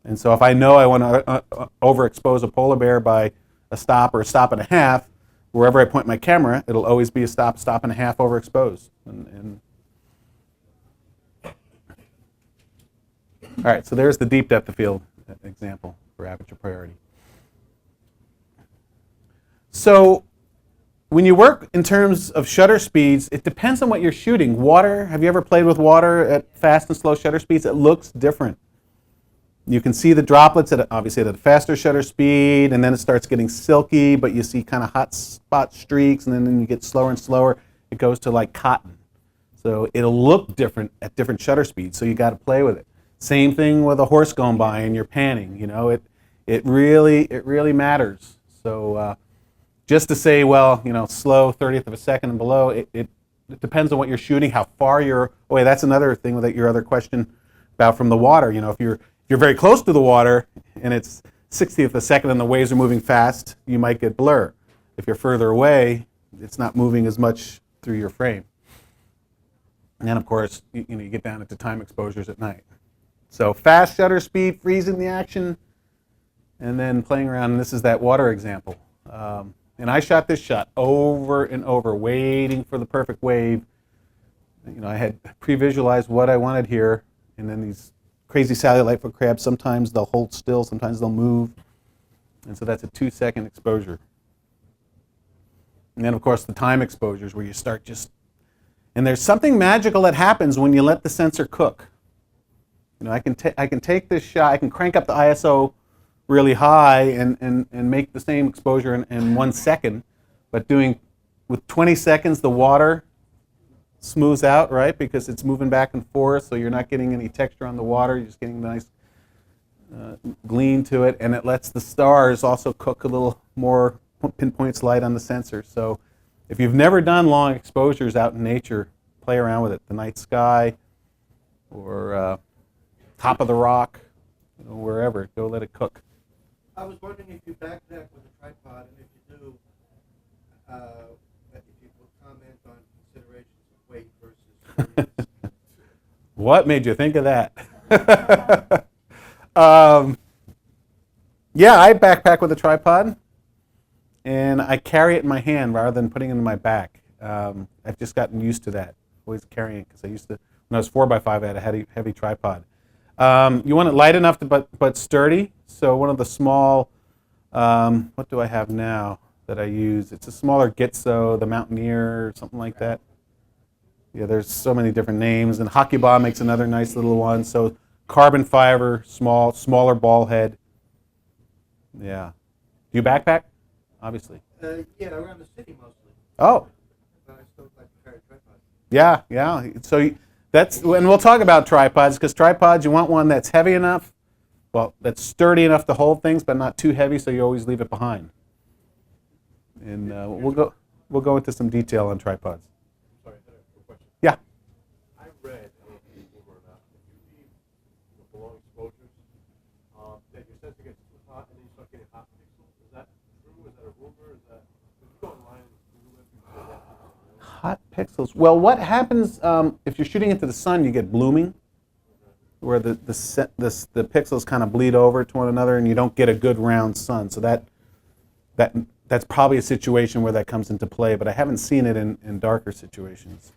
And so if I know I want to overexpose a polar bear by a stop or a stop and a half, wherever I point my camera, it'll always be a stop and a half overexposed. All right, so there's the deep depth of field example for aperture priority. So when you work in terms of shutter speeds, it depends on what you're shooting. Water, have you ever played with water at fast and slow shutter speeds? It looks different. You can see the droplets obviously at a faster shutter speed, and then it starts getting silky, but you see kind of hot spot streaks, and then you get slower and slower. It goes to like cotton. So it'll look different at different shutter speeds, so you got to play with it. Same thing with a horse going by and you're panning. You know, it really matters. So just to say, well, you know, slow 30th of a second and below, it depends on what you're shooting, how far you're. Oh, wait, that's another thing with your other question about from the water. You know, if you're very close to the water and it's 60th of a second and the waves are moving fast, you might get blur. If you're further away, it's not moving as much through your frame. And then, of course, you get down into time exposures at night. So fast shutter speed, freezing the action, and then playing around. And this is that water example. And I shot this shot over and over, waiting for the perfect wave. You know, I had pre-visualized what I wanted here, and then these crazy satellite foot crabs, sometimes they'll hold still, sometimes they'll move. And so that's a 2-second exposure. And then, of course, the time exposures where you start just, and there's something magical that happens when you let the sensor cook. You know, I can take this shot, I can crank up the ISO really high and make the same exposure in 1 second, but with 20 seconds, the water smooths out, right? Because it's moving back and forth, so you're not getting any texture on the water, you're just getting a nice gleam to it, and it lets the stars also cook a little more, pinpoints light on the sensor. So if you've never done long exposures out in nature, play around with it. The night sky or top of the rock, you know, wherever, go let it cook. I was wondering if you backpack with a tripod, and if you do, if you would comment on considerations of weight versus What made you think of that? Yeah, I backpack with a tripod, and I carry it in my hand rather than putting it in my back. I've just gotten used to that, always carrying it, because I used to, when I was 4x5, I had a heavy tripod. You want it light enough but sturdy. So one of the small, what do I have now that I use? It's a smaller Gitzo, the Mountaineer, or something like that. Yeah, there's so many different names. And Hockey Ball makes another nice little one. So carbon fiber, smaller ball head. Yeah. Do you backpack? Obviously. yeah, around the city mostly. Oh. But I still like to carry a tripod. Yeah. So and we'll talk about tripods, because tripods, you want one that's heavy enough, well, that's sturdy enough to hold things, but not too heavy, so you always leave it behind. And we'll go into some detail on tripods. Sorry, I had a quick question. Yeah. I read, I don't know if it's rumor or not, if you leave the below exposures, that your sensor gets too hot and then you start getting hot pixels. Is that true? Is that a rumor? Is that, if you go online and Google it, people say that. Hot pixels. Well, what happens if you're shooting into the sun? You get blooming, where the pixels kind of bleed over to one another, and you don't get a good round sun. So that's probably a situation where that comes into play. But I haven't seen it in darker situations.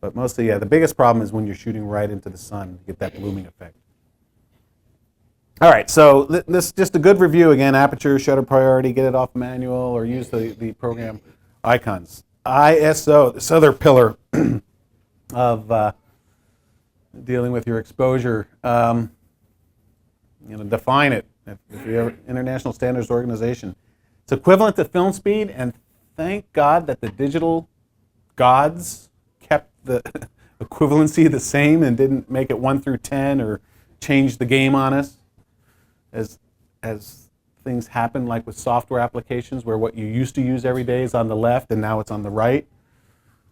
But mostly, yeah, the biggest problem is when you're shooting right into the sun, you get that blooming effect. All right, so this just a good review again. Aperture, shutter priority, get it off manual, or use the program icons. ISO, this other pillar of dealing with your exposure. Define it. If you have International Standards Organization, it's equivalent to film speed, and thank God that the digital gods kept the equivalency the same and didn't make it 1 through 10 or change the game on us as things happen, like with software applications where what you used to use every day is on the left and now it's on the right.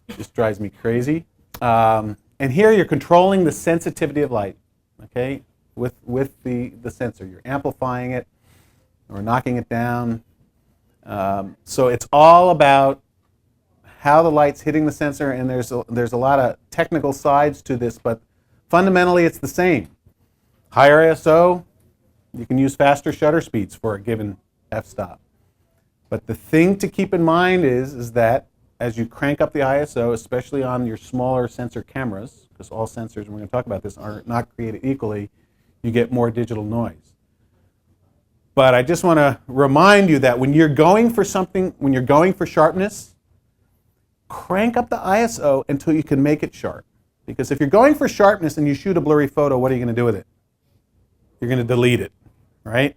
It just drives me crazy. And here you're controlling the sensitivity of light, okay, with the sensor. You're amplifying it or knocking it down. So it's all about how the light's hitting the sensor, and there's a lot of technical sides to this, but fundamentally it's the same. Higher ISO, you can use faster shutter speeds for a given f-stop. But the thing to keep in mind is that as you crank up the ISO, especially on your smaller sensor cameras, because all sensors, and we're going to talk about this, are not created equally, you get more digital noise. But I just want to remind you that when you're going for something, when you're going for sharpness, crank up the ISO until you can make it sharp. Because if you're going for sharpness and you shoot a blurry photo, what are you going to do with it? You're going to delete it, right?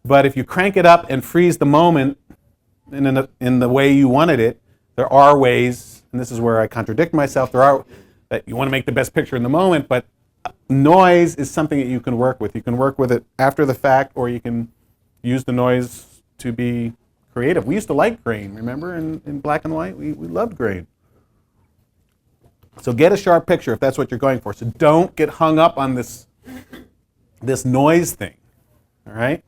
But if you crank it up and freeze the moment in the way you wanted it, there are ways, and this is where I contradict myself, there are that you want to make the best picture in the moment, but noise is something that you can work with. You can work with it after the fact, or you can use the noise to be creative. We used to like grain, remember, in black and white? We loved grain. So get a sharp picture if that's what you're going for. So don't get hung up on this noise thing, all right?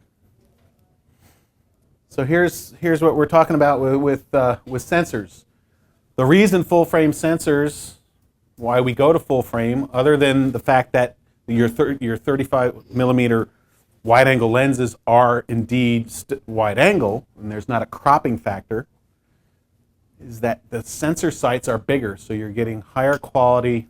So here's what we're talking about with sensors. The reason full frame sensors, why we go to full frame, other than the fact that your 35 millimeter wide angle lenses are indeed wide angle, and there's not a cropping factor, is that the sensor sites are bigger, so you're getting higher quality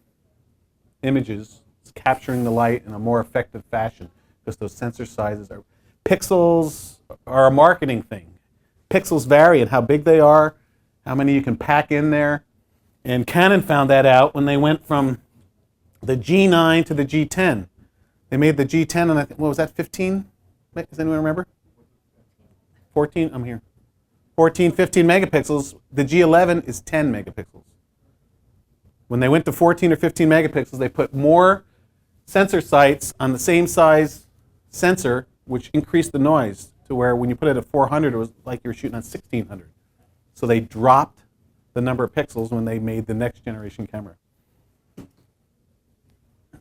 images. It's capturing the light in a more effective fashion because those sensor sizes are. Pixels are a marketing thing. Pixels vary in how big they are, how many you can pack in there. And Canon found that out when they went from the G9 to the G10. They made the G10 and what was that, 15? Does anyone remember? 14? I'm here. 14, 15 megapixels. The G11 is 10 megapixels. When they went to 14 or 15 megapixels, they put more sensor sites on the same size sensor, which increased the noise to where when you put it at 400, it was like you were shooting on 1600. So they dropped the number of pixels when they made the next generation camera.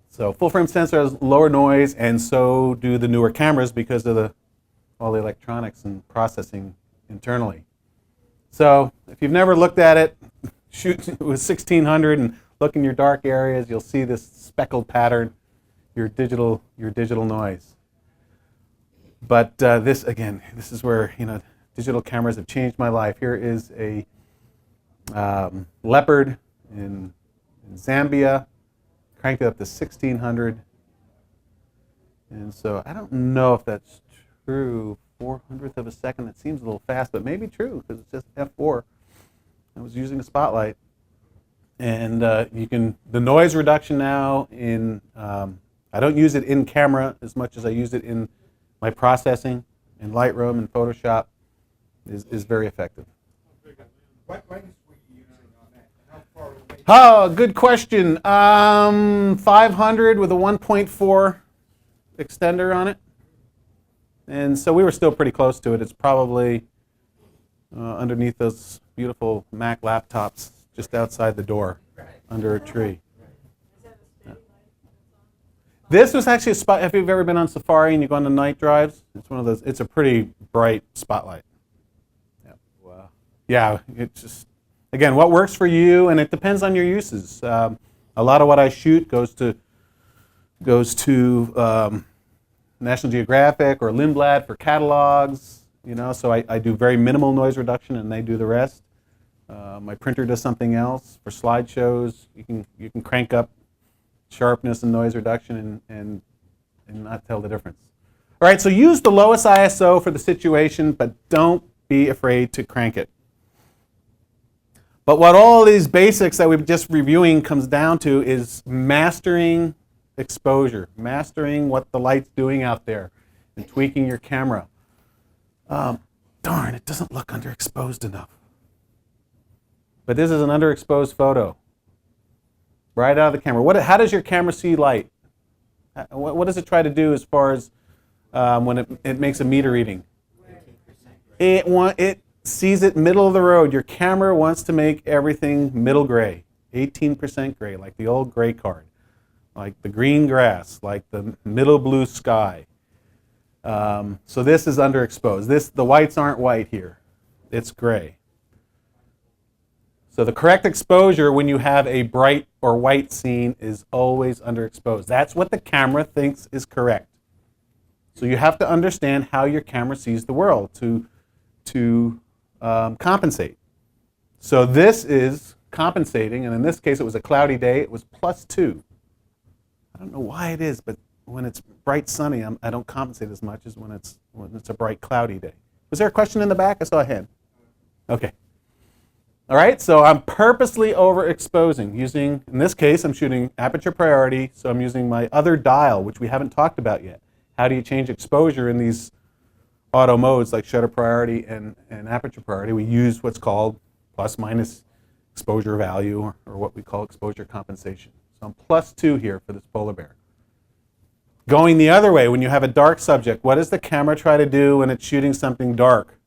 So full frame sensor has lower noise, and so do the newer cameras because of all the electronics and processing internally. So if you've never looked at it, shoot with 1600 and look in your dark areas, you'll see this speckled pattern, your digital noise. But this is where digital cameras have changed my life. Here is a leopard in Zambia, cranked it up to 1600. And so I don't know if that's true. 400th of a second, it seems a little fast, but maybe true because it's just f4. I was using a spotlight. And the noise reduction now I don't use it in camera as much as I use it in my processing in Lightroom and Photoshop is very effective. What lens were you using on that? How far away? Oh, good question. 500 with a 1.4 extender on it. And so we were still pretty close to it. It's probably underneath those beautiful Mac laptops just outside the door under a tree. This was actually a spot. If you've ever been on safari and you go on the night drives, it's one of those. It's a pretty bright spotlight. Yeah. Wow. Yeah. It's just, again, what works for you, and it depends on your uses. A lot of what I shoot goes to National Geographic or Lindblad for catalogs. So I do very minimal noise reduction, and they do the rest. My printer does something else for slideshows. You can crank up sharpness and noise reduction and not tell the difference. All right, so use the lowest ISO for the situation, but don't be afraid to crank it. But what all these basics that we've just reviewing comes down to is mastering exposure, mastering what the light's doing out there, and tweaking your camera. Darn, it doesn't look underexposed enough. But this is an underexposed photo, right out of the camera. How does your camera see light? What does it try to do as far as when it makes a meter reading? It sees it middle of the road. Your camera wants to make everything middle gray, 18% gray, like the old gray card, like the green grass, like the middle blue sky. So this is underexposed. The whites aren't white here. It's gray. So the correct exposure when you have a bright or white scene is always underexposed. That's what the camera thinks is correct. So you have to understand how your camera sees the world to compensate. So this is compensating, and in this case it was a cloudy day. It was +2. I don't know why it is, but when it's bright sunny, I don't compensate as much as when it's a bright cloudy day. Was there a question in the back? I saw a hand. Okay. All right, so I'm purposely overexposing using, in this case, I'm shooting aperture priority, so I'm using my other dial, which we haven't talked about yet. How do you change exposure in these auto modes like shutter priority and aperture priority? We use what's called plus-minus exposure value, or what we call exposure compensation. So I'm +2 here for this polar bear. Going the other way, when you have a dark subject, what does the camera try to do when it's shooting something dark?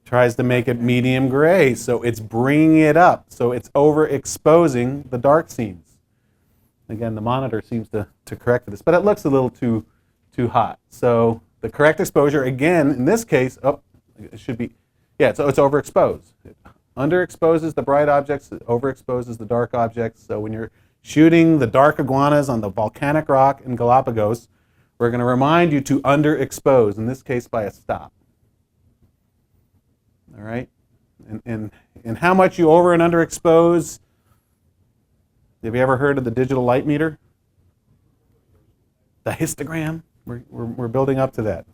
Tries to make it medium gray, so it's bringing it up. So it's overexposing the dark scenes. Again, the monitor seems to correct for this, but it looks a little too hot. So the correct exposure, again, in this case, it should be, yeah, so it's overexposed. It underexposes the bright objects, it overexposes the dark objects. So when you're shooting the dark iguanas on the volcanic rock in Galapagos, we're going to remind you to underexpose, in this case by a stop. All right, and how much you over and underexpose. Have you ever heard of the digital light meter? The histogram. We're building up to that.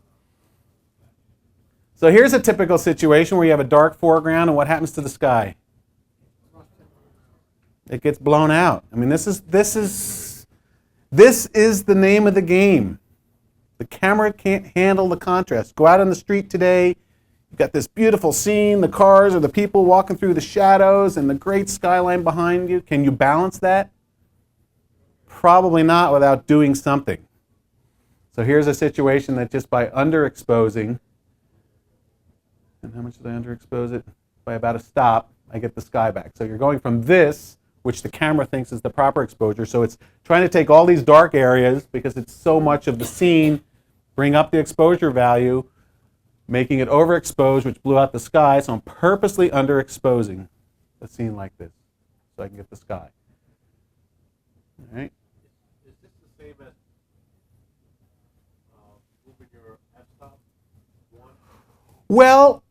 So here's a typical situation where you have a dark foreground, and what happens to the sky? It gets blown out. I mean, this is the name of the game. The camera can't handle the contrast. Go out on the street today. You've got this beautiful scene, the cars or the people walking through the shadows and the great skyline behind you. Can you balance that? Probably not without doing something. So here's a situation that just by underexposing, and how much did I underexpose it? By about a stop, I get the sky back. So you're going from this, which the camera thinks is the proper exposure. So it's trying to take all these dark areas, because it's so much of the scene, bring up the exposure value, making it overexposed, which blew out the sky. So I'm purposely underexposing a scene like this so I can get the sky. All right. Is this the same as moving your f-stop 1? Well,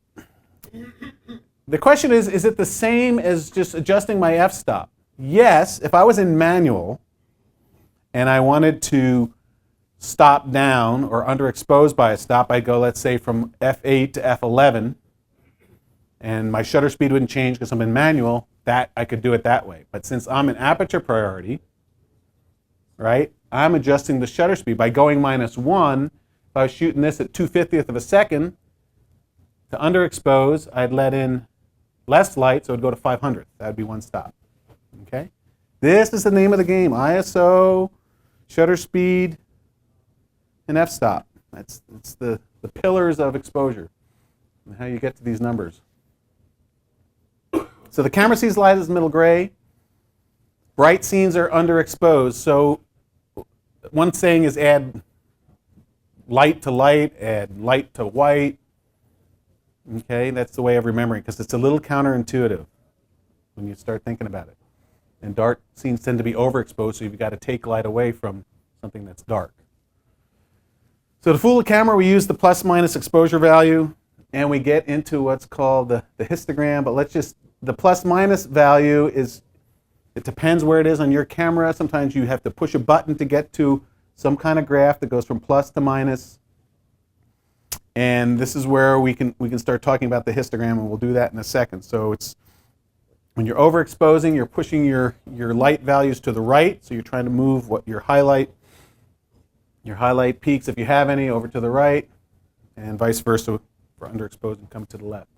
the question is it the same as just adjusting my f-stop? Yes, if I was in manual and I wanted to stop down or underexposed by a stop, I'd go, let's say, from f8 to f11, and my shutter speed wouldn't change because I'm in manual. That I could do it that way. But since I'm in aperture priority, right, I'm adjusting the shutter speed by going -1. If I was shooting this at 2/50th of a second, to underexpose, I'd let in less light, so it'd go to 500th. That'd be one stop. Okay? This is the name of the game: ISO, shutter speed, and f-stop. It's the pillars of exposure and how you get to these numbers. So the camera sees light as middle gray. Bright scenes are underexposed. So one saying is add light to light, add light to white. Okay, that's the way of remembering, because it's a little counterintuitive when you start thinking about it. And dark scenes tend to be overexposed, so you've got to take light away from something that's dark. So to fool the camera, we use the plus-minus exposure value, and we get into what's called the histogram. But the plus-minus value is, it depends where it is on your camera. Sometimes you have to push a button to get to some kind of graph that goes from plus to minus. And this is where we can start talking about the histogram, and we'll do that in a second. So When you're overexposing, you're pushing your light values to the right, so you're trying to move what your highlight peaks, if you have any, over to the right, and vice versa for underexposing, come to the left.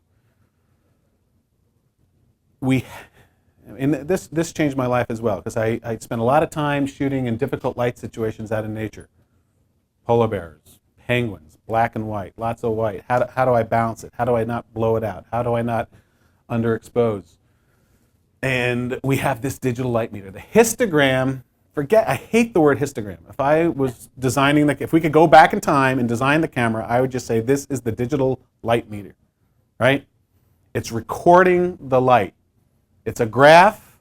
And this changed my life as well, because I spent a lot of time shooting in difficult light situations out in nature. Polar bears, penguins, black and white, lots of white. How do I balance it? How do I not blow it out? How do I not underexpose? And we have this digital light meter. The histogram, I hate the word histogram. If I was designing if we could go back in time and design the camera, I would just say this is the digital light meter, right? It's recording the light. It's a graph.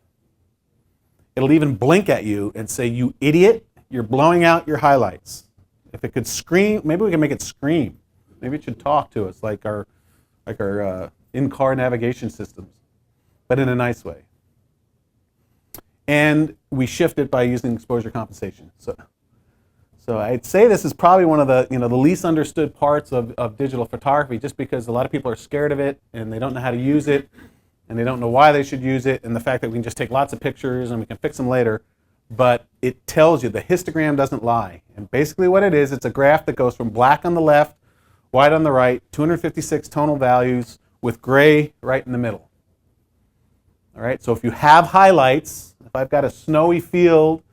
It'll even blink at you and say, "You idiot, you're blowing out your highlights." If it could scream, maybe we can make it scream. Maybe it should talk to us like our in-car navigation systems, but in a nice way. And we shift it by using exposure compensation. So I'd say this is probably one of the least understood parts of digital photography, just because a lot of people are scared of it and they don't know how to use it and they don't know why they should use it, and the fact that we can just take lots of pictures and we can fix them later. But it tells you, the histogram doesn't lie. And basically what it is, it's a graph that goes from black on the left, white on the right, 256 tonal values with gray right in the middle. All right, so if you have highlights, if I've got a snowy field,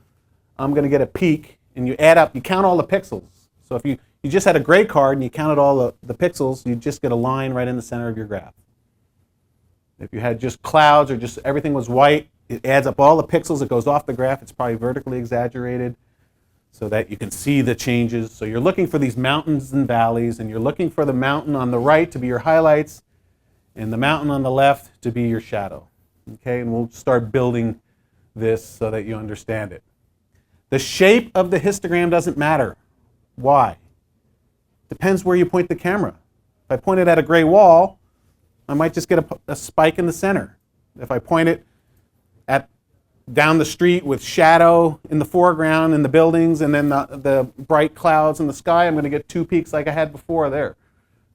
I'm going to get a peak, and you add up, you count all the pixels. So if you just had a gray card and you counted all the pixels, you just get a line right in the center of your graph. If you had just clouds or just everything was white, it adds up all the pixels, it goes off the graph, it's probably vertically exaggerated so that you can see the changes. So you're looking for these mountains and valleys, and you're looking for the mountain on the right to be your highlights and the mountain on the left to be your shadow. Okay, and we'll start building this so that you understand it. The shape of the histogram doesn't matter. Why? Depends where you point the camera. If I point it at a gray wall, I might just get a spike in the center. If I point it down the street with shadow in the foreground and the buildings and then the bright clouds in the sky, I'm going to get two peaks like I had before there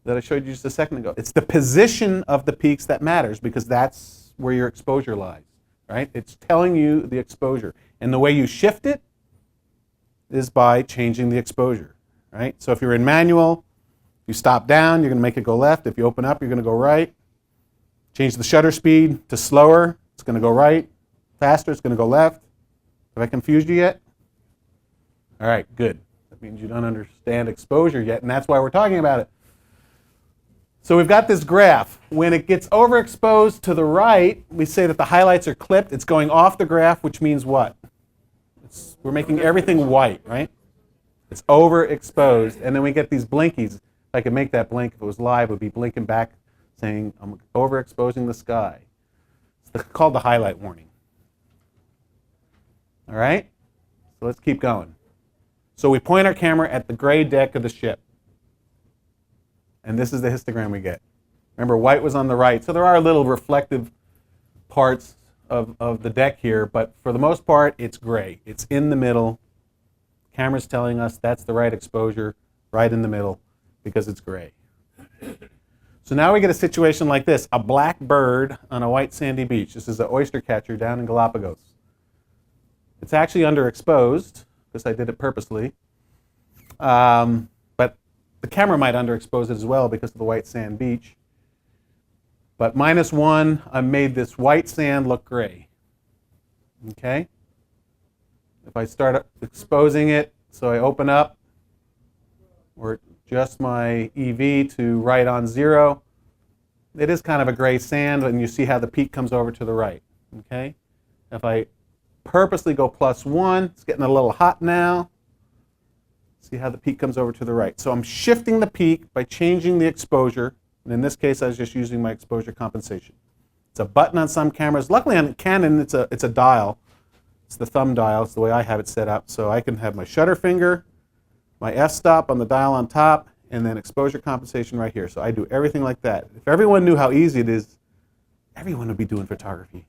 that I showed you just a second ago. It's the position of the peaks that matters, because that's where your exposure lies, right? It's telling you the exposure. And the way you shift it is by changing the exposure, right? So if you're in manual, you stop down, you're going to make it go left. If you open up, you're going to go right. Change the shutter speed to slower, it's going to go right. Faster, it's going to go left. Have I confused you yet? All right, good. That means you don't understand exposure yet, and that's why we're talking about it. So we've got this graph. When it gets overexposed to the right, we say that the highlights are clipped. It's going off the graph, which means what? We're making everything white, right? It's overexposed, and then we get these blinkies. If I could make that blink, if it was live, it would be blinking back saying, I'm overexposing the sky. It's called the highlight warning. All right? So let's keep going. So we point our camera at the gray deck of the ship. And this is the histogram we get. Remember, white was on the right, so there are little reflective parts of the deck here, but for the most part, it's gray. It's in the middle. Camera's telling us that's the right exposure, right in the middle, because it's gray. So now we get a situation like this, a black bird on a white sandy beach. This is an oyster catcher down in Galapagos. It's actually underexposed, because I did it purposely. But the camera might underexpose it as well because of the white sand beach. But -1, I made this white sand look gray. Okay? If I start exposing it, so I open up, or adjust my EV to right on 0, it is kind of a gray sand, and you see how the peak comes over to the right. Okay? If I purposely go +1, it's getting a little hot now. See how the peak comes over to the right. So I'm shifting the peak by changing the exposure. And in this case, I was just using my exposure compensation. It's a button on some cameras. Luckily on Canon, it's a dial. It's the thumb dial. It's the way I have it set up. So I can have my shutter finger, my f-stop on the dial on top, and then exposure compensation right here. So I do everything like that. If everyone knew how easy it is, everyone would be doing photography.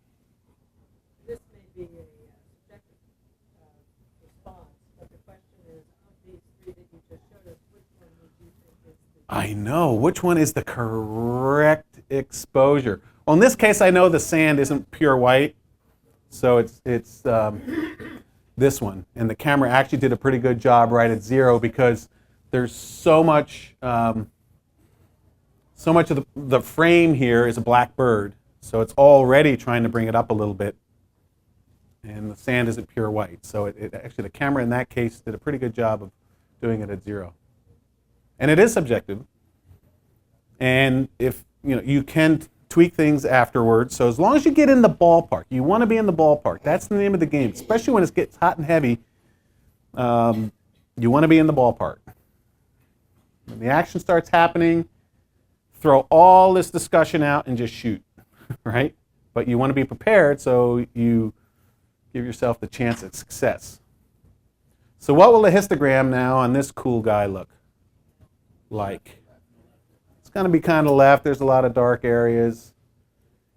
This may be a subjective response, but the question is, of these three that you just showed us, which one would you think is the... I know. Which one is the correct exposure? Well, in this case, I know the sand isn't pure white, so it's this one. And the camera actually did a pretty good job right at 0 because there's so much of the frame here is a black bird, so it's already trying to bring it up a little bit. And the sand isn't pure white, so actually the camera in that case did a pretty good job of doing it at 0. And it is subjective. And if you can tweak things afterwards. So as long as you get in the ballpark, you want to be in the ballpark. That's the name of the game, especially when it gets hot and heavy. You want to be in the ballpark. When the action starts happening, throw all this discussion out and just shoot, right? But you want to be prepared so you give yourself the chance at success. So what will the histogram now on this cool guy look like? It's going to be kind of left. There's a lot of dark areas.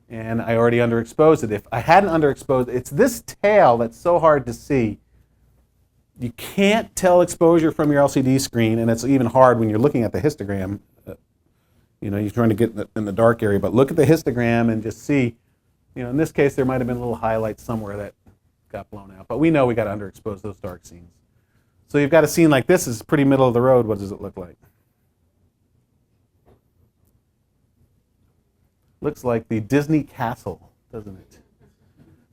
And I already underexposed it. If I hadn't underexposed it, it's this tail that's so hard to see. You can't tell exposure from your LCD screen, and it's even hard when you're looking at the histogram. You're trying to get in the dark area, but look at the histogram and just see. In this case, there might have been a little highlight somewhere that got blown out. But we know we got to underexpose those dark scenes. So you've got a scene like this is pretty middle of the road. What does it look like? Looks like the Disney castle, doesn't it?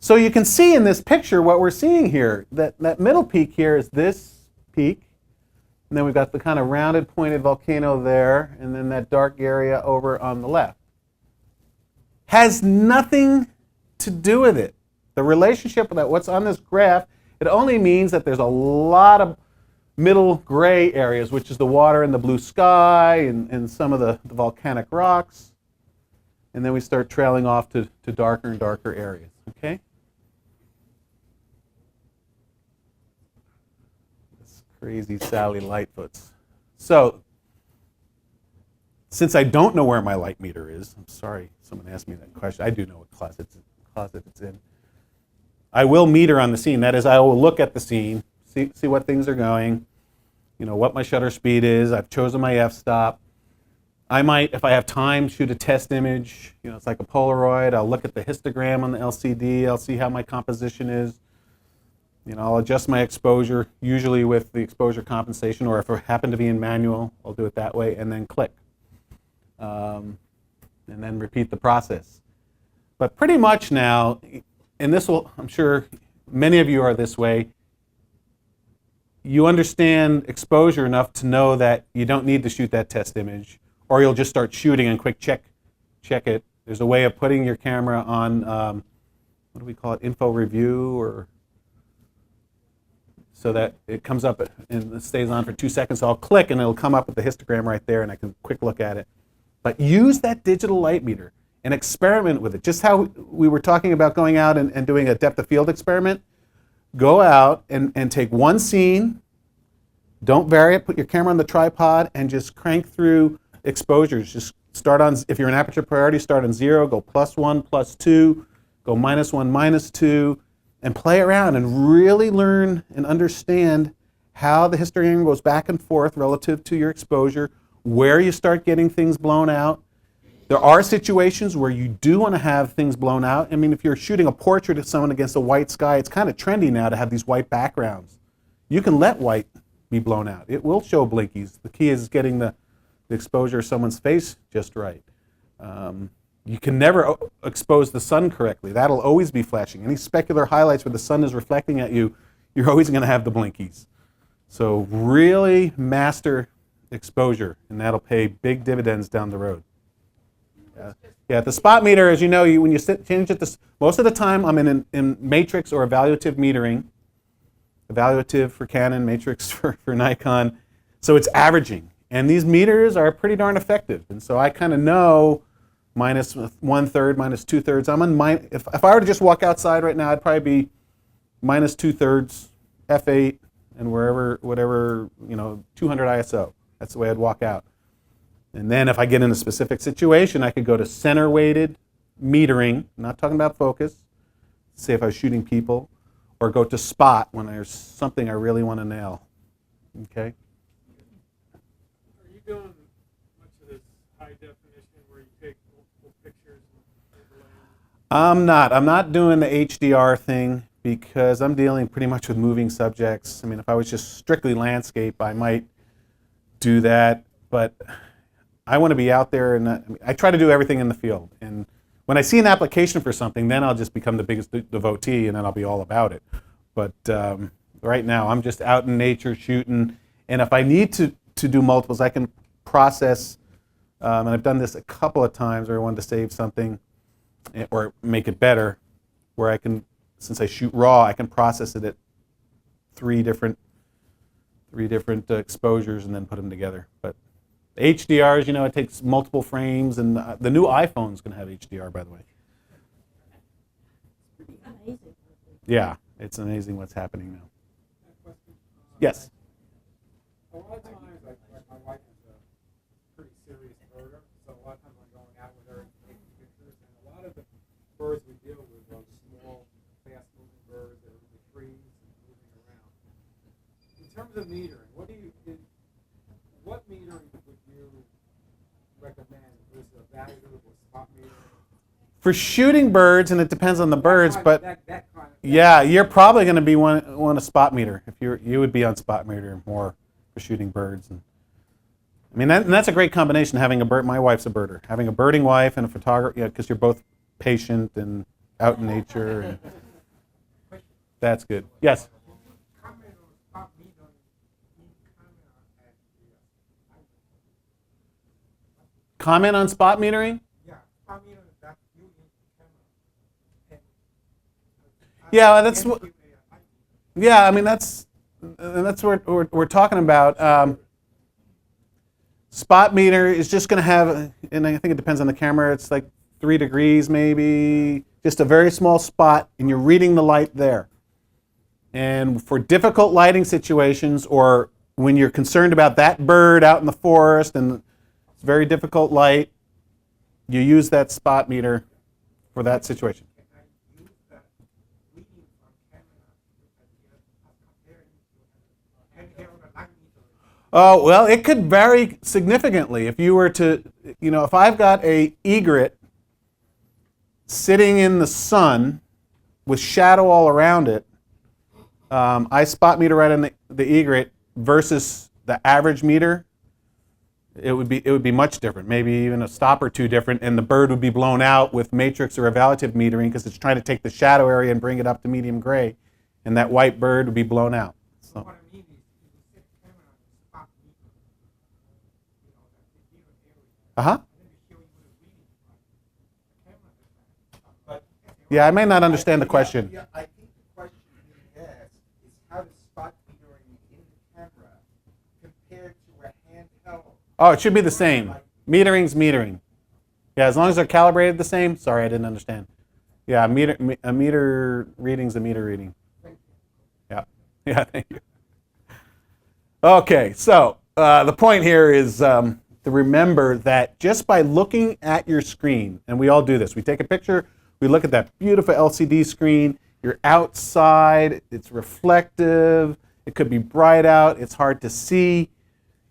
So you can see in this picture what we're seeing here. That middle peak here is this peak. And then we've got the kind of rounded, pointed volcano there, and then that dark area over on the left. Has nothing to do with it. The relationship with what's on this graph, it only means that there's a lot of middle gray areas, which is the water and the blue sky and some of the volcanic rocks. And then we start trailing off to darker and darker areas, okay? This crazy Sally Lightfoots. So, since I don't know where my light meter is, I'm sorry someone asked me that question. I do know what closet it's in. I will meter on the scene. That is, I will look at the scene, see what things are going, what my shutter speed is. I've chosen my f-stop. I might, if I have time, shoot a test image. It's like a Polaroid. I'll look at the histogram on the LCD. I'll see how my composition is. I'll adjust my exposure, usually with the exposure compensation, or if I happen to be in manual, I'll do it that way, and then click. And then repeat the process. But pretty much now, and this will, I'm sure many of you are this way, you understand exposure enough to know that you don't need to shoot that test image, or you'll just start shooting and quick check it. There's a way of putting your camera on, what do we call it, info review, or so that it comes up and it stays on for 2 seconds. So I'll click and it'll come up with the histogram right there and I can quick look at it. But use that digital light meter and experiment with it. Just how we were talking about going out and doing a depth of field experiment. Go out and take one scene, don't vary it, put your camera on the tripod and just crank through exposures. Just start on, if you're an aperture priority, start on 0, go +1, +2, go -1, -2, and play around and really learn and understand how the histogram goes back and forth relative to your exposure, where you start getting things blown out. There are situations where you do want to have things blown out. I mean, if you're shooting a portrait of someone against a white sky, it's kind of trendy now to have these white backgrounds. You can let white be blown out. It will show blinkies. The key is getting the exposure of someone's face just right. You can never expose the sun correctly. That'll always be flashing. Any specular highlights where the sun is reflecting at you, you're always going to have the blinkies. So really master exposure, and that'll pay big dividends down the road. Yeah, the spot meter, as you know, when you change it, most of the time I'm in matrix or evaluative metering. Evaluative for Canon, matrix for Nikon. So it's averaging. And these meters are pretty darn effective. And so I kind of know -1/3, -2/3. I'm on if I were to just walk outside right now, I'd probably be -2/3, f8, and whatever, 200 ISO. That's the way I'd walk out. And then if I get in a specific situation, I could go to center weighted metering, I'm not talking about focus, say if I was shooting people, or go to spot when there's something I really want to nail. Okay? Are you doing much of this high definition where you take multiple pictures I'm not doing the HDR thing because I'm dealing pretty much with moving subjects. I mean, if I was just strictly landscape, I might do that, but I want to be out there, and I try to do everything in the field. And when I see an application for something, then I'll just become the biggest devotee, and then I'll be all about it. But right now, I'm just out in nature shooting, and if I need to do multiples, I can process, and I've done this a couple of times where I wanted to save something or make it better, where I can, since I shoot raw, I can process it at three different exposures and then put them together. But HDRs, it takes multiple frames, and the new iPhone's going to have HDR, by the way. Pretty amazing. Yeah, it's amazing what's happening now. Yes. A lot of times, like my wife is a pretty serious birder, so a lot of times I'm going out with her and taking pictures, and a lot of the birds we deal with are small, fast-moving birds that are in the trees and moving around. In terms of metering, what metering would you recommend versus evaluative or spot metering? For shooting birds, and it depends on the birds, but That kind of yeah, you're probably going to be one a spot meter. If you would be on spot meter more for shooting birds, and I mean that's a great combination. Having a bird, my wife's a birder. Having a birding wife and a photographer, because you're both patient and out in nature. And that's good. Yes. comment on spot metering in camera Comment on spot metering? Yeah, spot metering that you in camera. Yeah, that's what. Yeah, I mean that's what we're talking about. Spot meter is just going to have, and I think it depends on the camera. It's like 3 degrees maybe, just a very small spot, and you're reading the light there. And for difficult lighting situations, or when you're concerned about that bird out in the forest and it's very difficult light, you use that spot meter for that situation. Oh, well, it could vary significantly. If you were to, if I've got a egret sitting in the sun with shadow all around it, I spot meter right on the egret versus the average meter, it would be much different, maybe even a stop or two different, and the bird would be blown out with matrix or evaluative metering because it's trying to take the shadow area and bring it up to medium gray, and that white bird would be blown out. So. What I mean is, you set camera on spot meter, that given area, Uh-huh. and then they show you what it's reading from the camera does that. Yeah, I may not understand the question. Yeah, I think the question he asked is how does spot metering in the camera compare to a handheld? Oh, it should be the same. Metering's metering. Yeah, as long as they're calibrated the same. Sorry, I didn't understand. Yeah, a meter reading's a meter reading. Yeah, yeah, thank you. Okay, so the point here is to remember that just by looking at your screen, and we all do this, we take a picture, we look at that beautiful LCD screen, you're outside, it's reflective, it could be bright out, it's hard to see.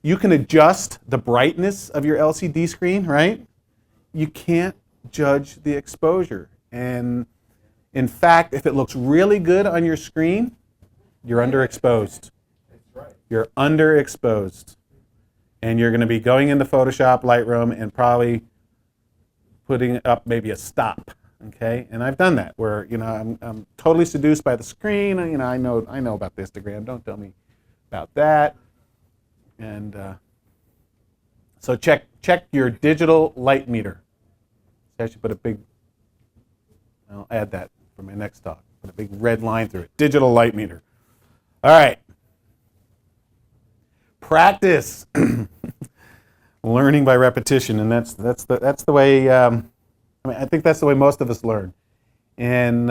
You can adjust the brightness of your LCD screen, right? You can't judge the exposure. And in fact, if it looks really good on your screen, you're underexposed. You're underexposed. And you're going to be going into Photoshop, Lightroom, and probably putting up maybe a stop. Okay? And I've done that where, I'm totally seduced by the screen. I know about the histogram. Don't tell me about that. And so check your digital light meter. I should put a big, I'll add that for my next talk. Put a big red line through it. Digital light meter. All right. Practice. Learning by repetition, and that's the way. I think that's the way most of us learn. And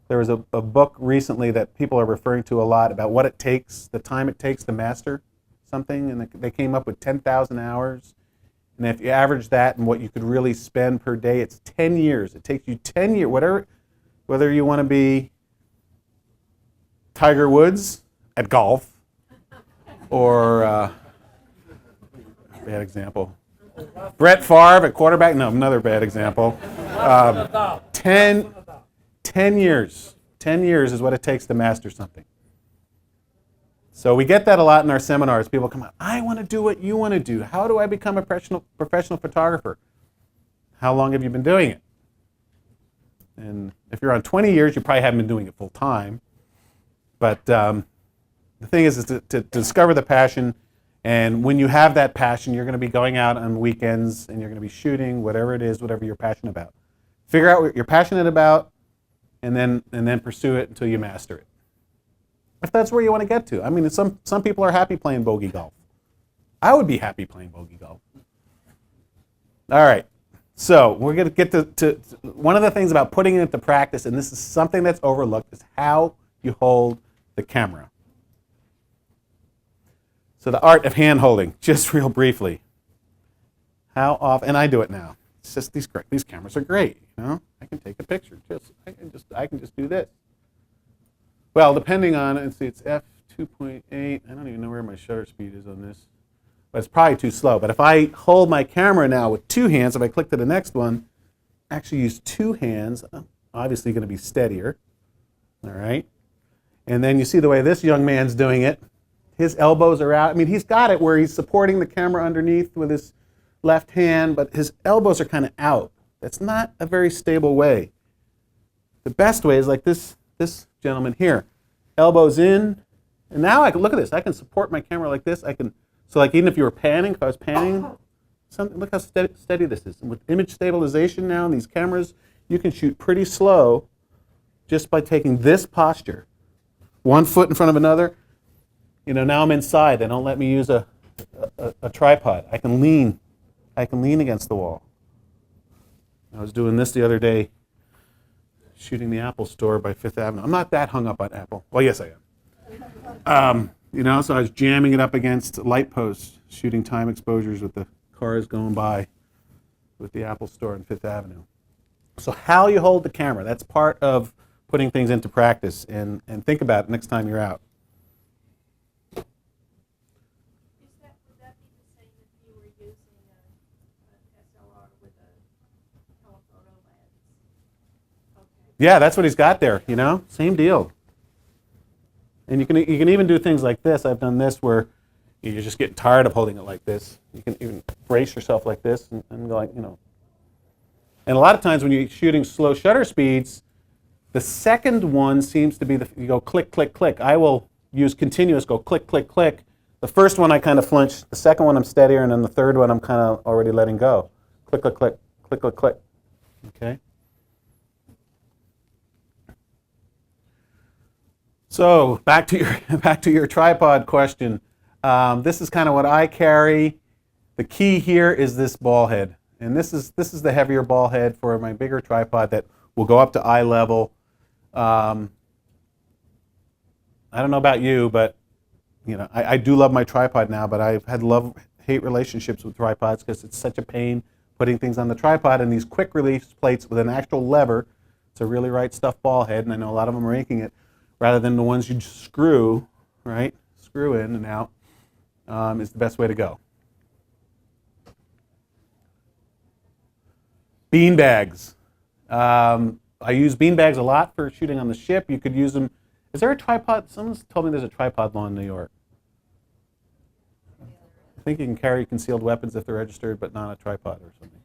there was a book recently that people are referring to a lot about what it takes, the time it takes to master something, and they came up with 10,000 hours. And if you average that and what you could really spend per day, it's 10 years. It takes you 10 years, whether you want to be Tiger Woods at golf, or bad example, Brett Favre at quarterback. No, another bad example. 10 years. 10 years is what it takes to master something. So we get that a lot in our seminars. People come out, I want to do what you want to do. How do I become a professional photographer? How long have you been doing it? And if you're on 20 years, you probably haven't been doing it full time. But the thing is to discover the passion. And when you have that passion, you're going to be going out on weekends and you're going to be shooting whatever it is, whatever you're passionate about. Figure out what you're passionate about and then pursue it until you master it. If that's where you want to get to. I mean, some people are happy playing bogey golf. I would be happy playing bogey golf. All right. So we're going to get to one of the things about putting it into practice, and this is something that's overlooked, is how you hold the camera. So the art of hand-holding, just real briefly. How often, and I do it now. It's just these cameras are great, you know? I can take a picture. I can just do this. Well, depending on, let's see, it's f2.8. I don't even know where my shutter speed is on this. But it's probably too slow. But if I hold my camera now with two hands, if I click to the next one, actually use two hands, obviously going to be steadier. All right? And then you see the way this young man's doing it. His elbows are out. I mean, he's got it where he's supporting the camera underneath with his left hand, but his elbows are kind of out. That's not a very stable way. The best way is like this gentleman here. Elbows in, and now I can look at this. I can support my camera like this. So like even if you were panning, if I was panning, look how steady this is. And with image stabilization now in these cameras, you can shoot pretty slow just by taking this posture. One foot in front of another. You know, now I'm inside. They don't let me use a tripod. I can lean against the wall. I was doing this the other day, shooting the Apple store by Fifth Avenue. I'm not that hung up on Apple. Well, yes, I am. You know, so I was jamming it up against light posts, shooting time exposures with the cars going by with the Apple store on Fifth Avenue. So how you hold the camera, that's part of putting things into practice, and think about it next time you're out. Would that be the same if you were using an SLR with a telephoto lens? Okay. Yeah, that's what he's got there, you know? Same deal. And you can even do things like this. I've done this where you're just getting tired of holding it like this. You can even brace yourself like this and go like, you know. And a lot of times when you're shooting slow shutter speeds, the second one seems to be you go click, click, click. I will use continuous, go click, click, click. The first one I kind of flinch. The second one I'm steadier, and then the third one I'm kind of already letting go. Click, click, click, click, click, click. Okay. So back to your tripod question. This is kind of what I carry. The key here is this ball head, and this is the heavier ball head for my bigger tripod that will go up to eye level. I don't know about you, but you know I do love my tripod now. But I've had love-hate relationships with tripods because it's such a pain putting things on the tripod, and these quick release plates with an actual lever. It's a really right stuff ball head, and I know a lot of them are making it, rather than the ones you just screw, right? Screw in and out is the best way to go. Bean bags. I use bean bags a lot for shooting on the ship. You could use them. Is there a tripod? Someone's told me there's a tripod law in New York. I think you can carry concealed weapons if they're registered, but not a tripod or something.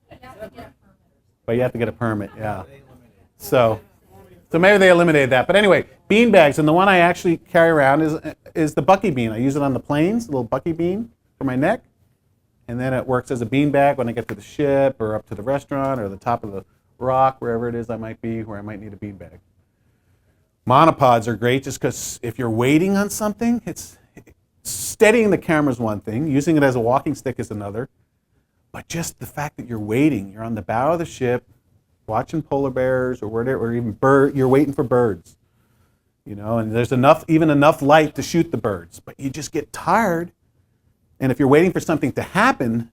But you have to get a permit, yeah. So maybe they eliminated that. But anyway, bean bags, and the one I actually carry around is the bucky bean. I use it on the planes, a little bucky bean for my neck, and then it works as a bean bag when I get to the ship or up to the restaurant or the top of the rock, wherever it is I might be, where I might need a bean bag. Monopods are great just because if you're waiting on something, steadying the camera is one thing, using it as a walking stick is another, but just the fact that you're waiting, you're on the bow of the ship, watching polar bears or whatever, or even you're waiting for birds, you know, and there's even enough light to shoot the birds, but you just get tired, and if you're waiting for something to happen,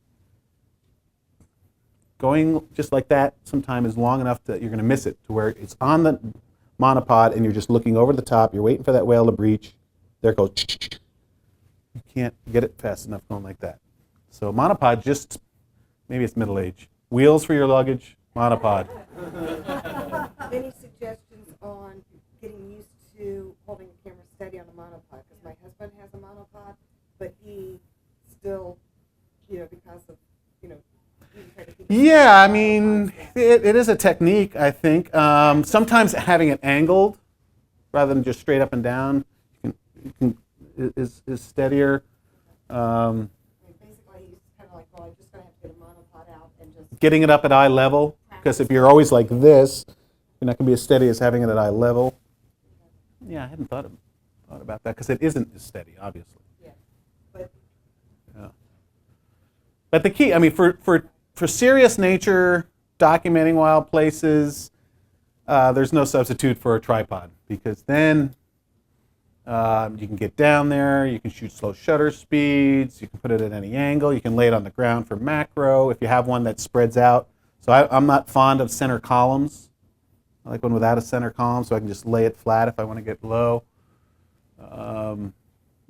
going just like that sometime is long enough that you're going to miss it, to where it's on the monopod and you're just looking over the top, you're waiting for that whale to breach, there it goes, you can't get it fast enough going like that. So monopod just Maybe it's middle age. Wheels for your luggage, monopod. Any suggestions on getting used to holding a camera steady on a monopod? Because my husband has a monopod, but he still, because of, he tried to keep Yeah, I mean, it is a technique, I think. Sometimes having it angled rather than just straight up and down is steadier. Basically, he's kind of like, well, I'm just going to have to get a monopod out and just... Getting it up at eye level, because if you're always like this, you're not going to be as steady as having it at eye level. Yeah, I hadn't thought about that, because it isn't as steady, obviously. Yeah, but... Yeah. But the key, I mean, for serious nature, documenting wild places, there's no substitute for a tripod, because then you can get down there, you can shoot slow shutter speeds, you can put it at any angle, you can lay it on the ground for macro if you have one that spreads out. So I'm not fond of center columns. I like one without a center column, so I can just lay it flat if I want to get low.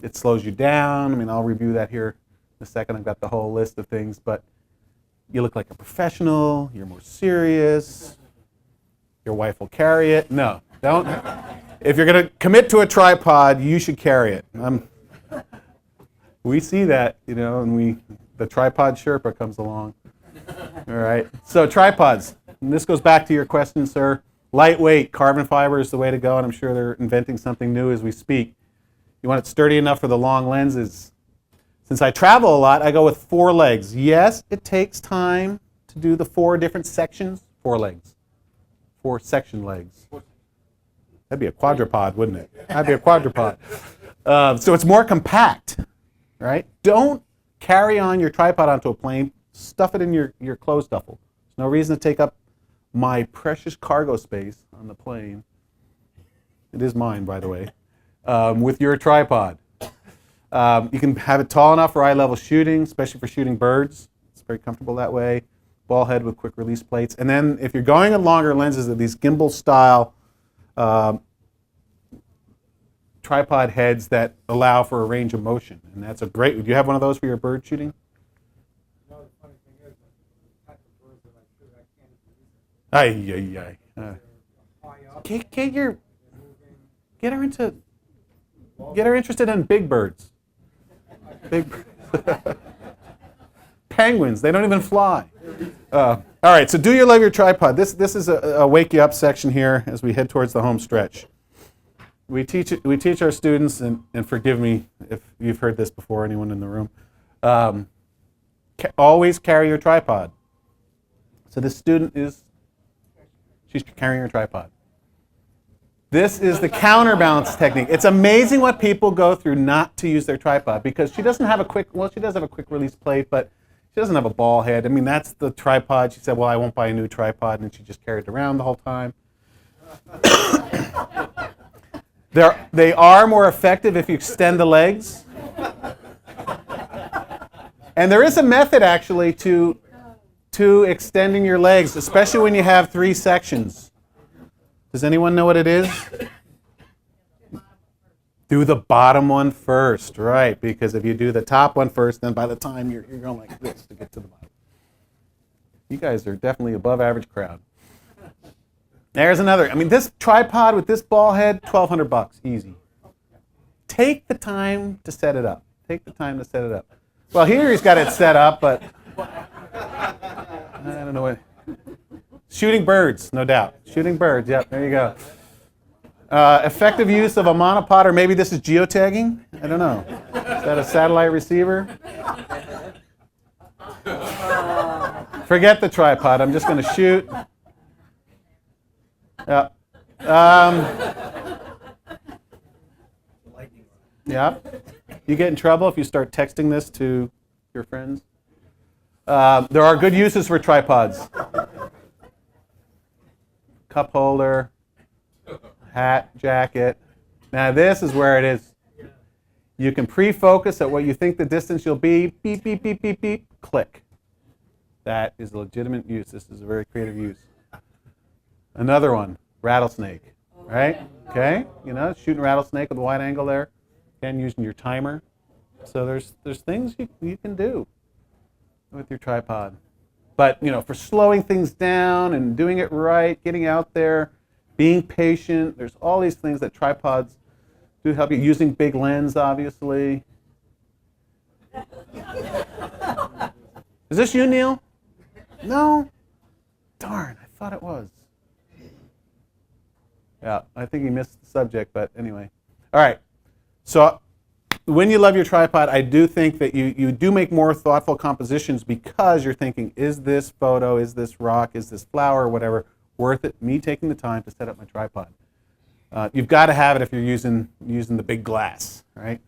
It slows you down. I mean, I'll review that here in a second. I've got the whole list of things, but you look like a professional, you're more serious, your wife will carry it. No, don't. If you're going to commit to a tripod, you should carry it. We see that, and the tripod Sherpa comes along. All right, so tripods, and this goes back to your question, sir. Lightweight, carbon fiber is the way to go, and I'm sure they're inventing something new as we speak. You want it sturdy enough for the long lenses. Since I travel a lot, I go with 4 legs. Yes, it takes time to do the 4 different sections. 4 legs. 4 section legs. That'd be a quadrupod, wouldn't it? That'd be a quadrupod. So it's more compact, right? Don't carry on your tripod onto a plane. Stuff it in your clothes duffel. There's no reason to take up my precious cargo space on the plane. It is mine, by the way, with your tripod. You can have it tall enough for eye-level shooting, especially for shooting birds. It's very comfortable that way. Ball head with quick release plates. And then if you're going at longer lenses, of these gimbal-style tripod heads that allow for a range of motion. And that's a great, do you have one of those for your bird shooting? No, the funny thing is, the type of birds that I shoot, I can't even use them. Ay. High up, Get her interested in big birds. Penguins, they don't even fly. All right, so do you love your tripod? This is a wake you up section here as we head towards the home stretch. We teach our students, and forgive me if you've heard this before, anyone in the room, always carry your tripod. So this student she's carrying her tripod. This is the counterbalance technique. It's amazing what people go through not to use their tripod, because she doesn't have she does have a quick release plate, but she doesn't have a ball head. I mean, that's the tripod. She said, well, I won't buy a new tripod, and she just carried it around the whole time. They are more effective if you extend the legs. And there is a method, actually, to extending your legs, especially when you have 3 sections. Does anyone know what it is? Do the bottom one first, right? Because if you do the top one first, then by the time you're going like this to get to the bottom. You guys are definitely above average crowd. There's another. I mean, this tripod with this ball head, $1,200, easy. Take the time to set it up. Take the time to set it up. Well, here he's got it set up, but I don't know what. Shooting birds, no doubt. Shooting birds, yep, there you go. Effective use of a monopod, or maybe this is geotagging? I don't know. Is that a satellite receiver? Forget the tripod, I'm just going to shoot. Yeah. Yeah. You get in trouble if you start texting this to your friends. There are good uses for tripods. Cup holder, hat, jacket. Now this is where it is. You can pre-focus at what you think the distance you'll be. Beep, beep, beep, beep, beep. Click. That is a legitimate use. This is a very creative use. Another one, rattlesnake. Right? Okay? Shooting rattlesnake with a wide angle there. Again, using your timer. So there's things you can do with your tripod. But for slowing things down and doing it right, getting out there, being patient, there's all these things that tripods do help you. Using big lens, obviously. Is this you, Neil? No? Darn, I thought it was. Yeah, I think he missed the subject, but anyway. All right. So when you love your tripod, I do think that you do make more thoughtful compositions because you're thinking, is this photo, is this rock, is this flower, or whatever, worth it, me taking the time to set up my tripod? You've got to have it if you're using the big glass, right?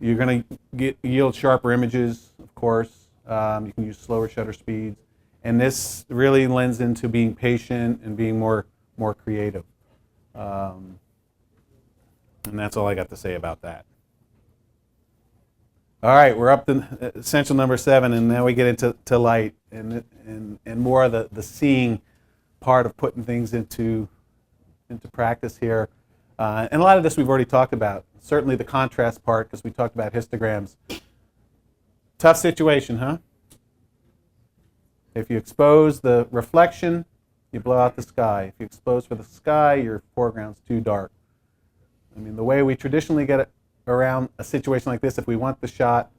You're going to yield sharper images, of course. You can use slower shutter speeds. And this really lends into being patient and being more creative. And that's all I got to say about that. All right, we're up to essential number 7, and now we get into light and more of the seeing part of putting things into practice here. And a lot of this we've already talked about. Certainly the contrast part, because we talked about histograms. Tough situation, huh? If you expose the reflection, you blow out the sky. If you expose for the sky, your foreground's too dark. I mean, the way we traditionally get it around a situation like this, if we want the shot,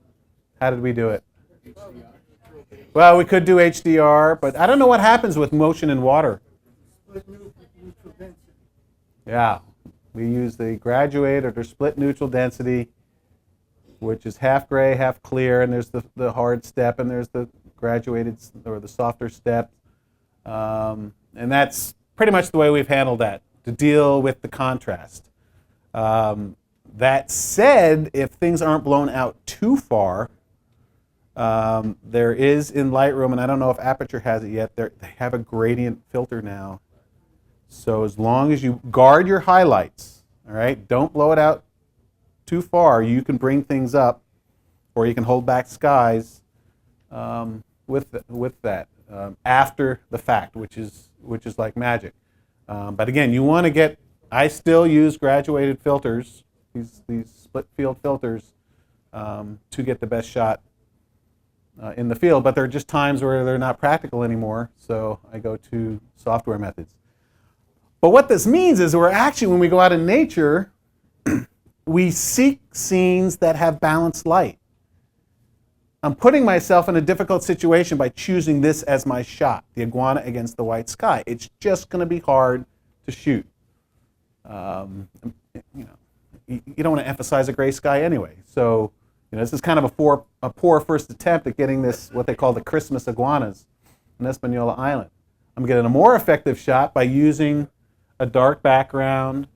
how did we do it? Well, we could do HDR, but I don't know what happens with motion in water. Yeah, we use the graduated or split neutral density, which is half gray, half clear, and there's the hard step, and there's the graduated or the softer step. And that's pretty much the way we've handled that, to deal with the contrast. That said, if things aren't blown out too far, there is in Lightroom, and I don't know if Aperture has it yet, they have a gradient filter now. So as long as you guard your highlights, all right, don't blow it out too far, you can bring things up, or you can hold back skies with that after the fact, which is like magic. But again, you want to get. I still use graduated filters, these split field filters, to get the best shot in the field. But there are just times where they're not practical anymore, so I go to software methods. But what this means is we're actually, when we go out in nature, we seek scenes that have balanced light. I'm putting myself in a difficult situation by choosing this as my shot, the iguana against the white sky. It's just going to be hard to shoot. You don't want to emphasize a gray sky anyway. So, this is kind of a poor first attempt at getting this, what they call the Christmas iguanas on Hispaniola Island. I'm getting a more effective shot by using a dark background,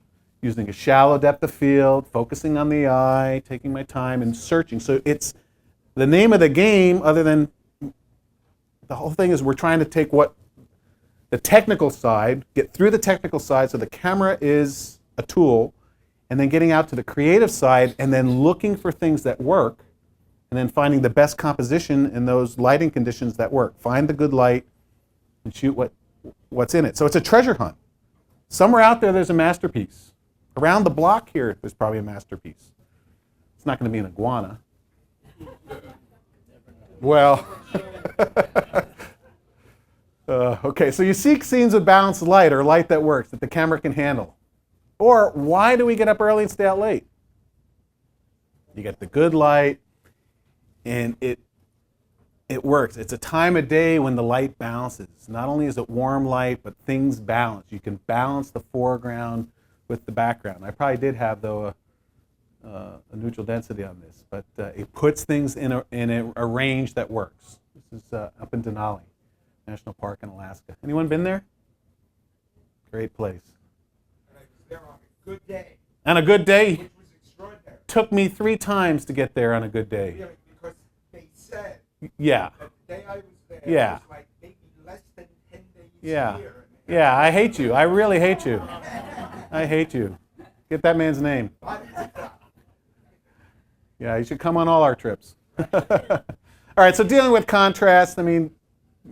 using a shallow depth of field, focusing on the eye, taking my time and searching. So it's the name of the game, other than the whole thing is we're trying to take what the technical side, get through the technical side, so the camera is a tool, and then getting out to the creative side and then looking for things that work, and then finding the best composition in those lighting conditions that work. Find the good light and shoot what's in it. So it's a treasure hunt. Somewhere out there's a masterpiece. Around the block here, there's probably a masterpiece. It's not going to be an iguana. Well, okay, so you seek scenes with balanced light, or light that works, that the camera can handle. Or why do we get up early and stay out late? You get the good light, and it works. It's a time of day when the light balances. Not only is it warm light, but things balance. You can balance the foreground with the background. I probably did have, though, a neutral density on this, but it puts things in a range that works. This is up in Denali National Park in Alaska. Anyone been there? Great place. And I was there on a good day, On a good day, which was extraordinary. took me 3 times to get there on a good day. Really, because they said Yeah, that the day I was there Yeah. was like maybe less than 10 days yeah, here. yeah. I hate you. I really hate you. I hate you. Get that man's name. Yeah, you should come on all our trips. All right, so dealing with contrast, I mean,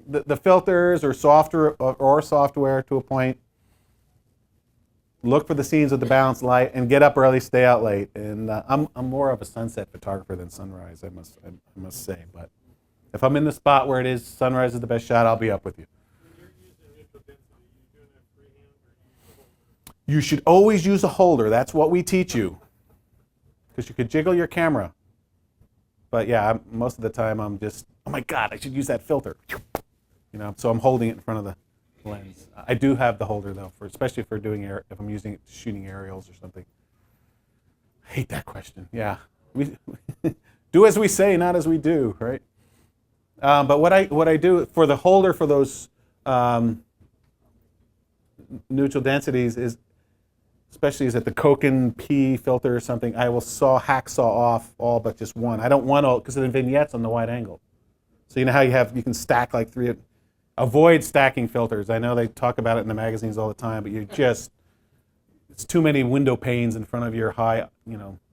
the filters or software to a point. Look for the scenes with the balanced light and get up early, stay out late. And I'm more of a sunset photographer than sunrise, I must say. But If I'm in the spot where it is sunrise is the best shot, I'll be up with you. You should always use a holder. That's what we teach you. Because you could jiggle your camera. But yeah, most of the time I'm just, oh my God, I should use that filter. You know, so I'm holding it in front of the lens. I do have the holder though, especially for doing if I'm using it shooting aerials or something. I hate that question. Yeah, we do as we say, not as we do, right? But what I do for the holder for those neutral densities is, especially is at the Hopkin P filter or something, I will hacksaw off all but just one. I don't want all, because the vignette's on the wide angle. So you know how you can stack like three. Avoid stacking filters. I know they talk about it in the magazines all the time, but it's too many window panes in front of your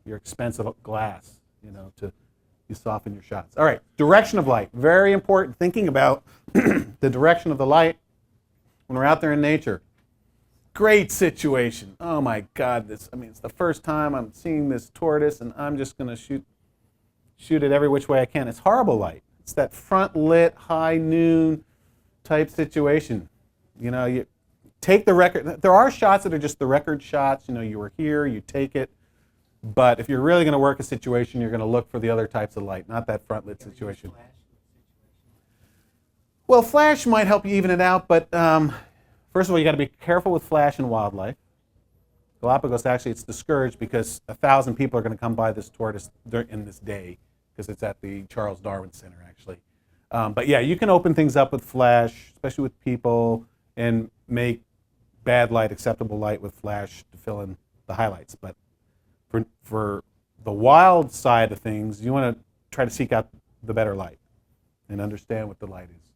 your expensive glass, to soften your shots. All right, direction of light. Very important, thinking about the direction of the light when we're out there in nature. Great situation. Oh my God, it's the first time I'm seeing this tortoise and I'm just gonna shoot it every which way I can. It's horrible light. It's that front lit, high noon type situation. You take the record. There are shots that are just the record shots. You were here, you take it. But if you're really going to work a situation, you're going to look for the other types of light, not that front lit situation. Well, flash might help you even it out, but first of all, you got to be careful with flash and wildlife. Galapagos, actually, it's discouraged because 1,000 people are going to come by this tortoise in this day, because it's at the Charles Darwin Center, actually. But yeah, you can open things up with flash, especially with people, and make bad light acceptable light with flash to fill in the highlights. But for the wild side of things, you want to try to seek out the better light and understand what the light is.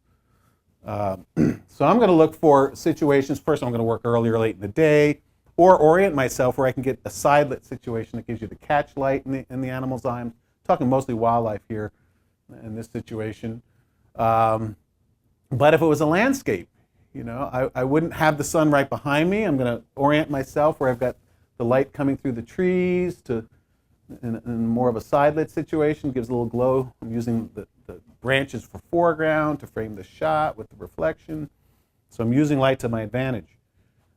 So I'm going to look for situations. First, I'm going to work early or late in the day, or orient myself where I can get a side lit situation that gives you the catch light in the animal's eye. I'm talking mostly wildlife here in this situation. But if it was a landscape, I wouldn't have the sun right behind me. I'm going to orient myself where I've got the light coming through the trees in more of a side lit situation, gives a little glow. I'm using the branches for foreground to frame the shot with the reflection. So I'm using light to my advantage.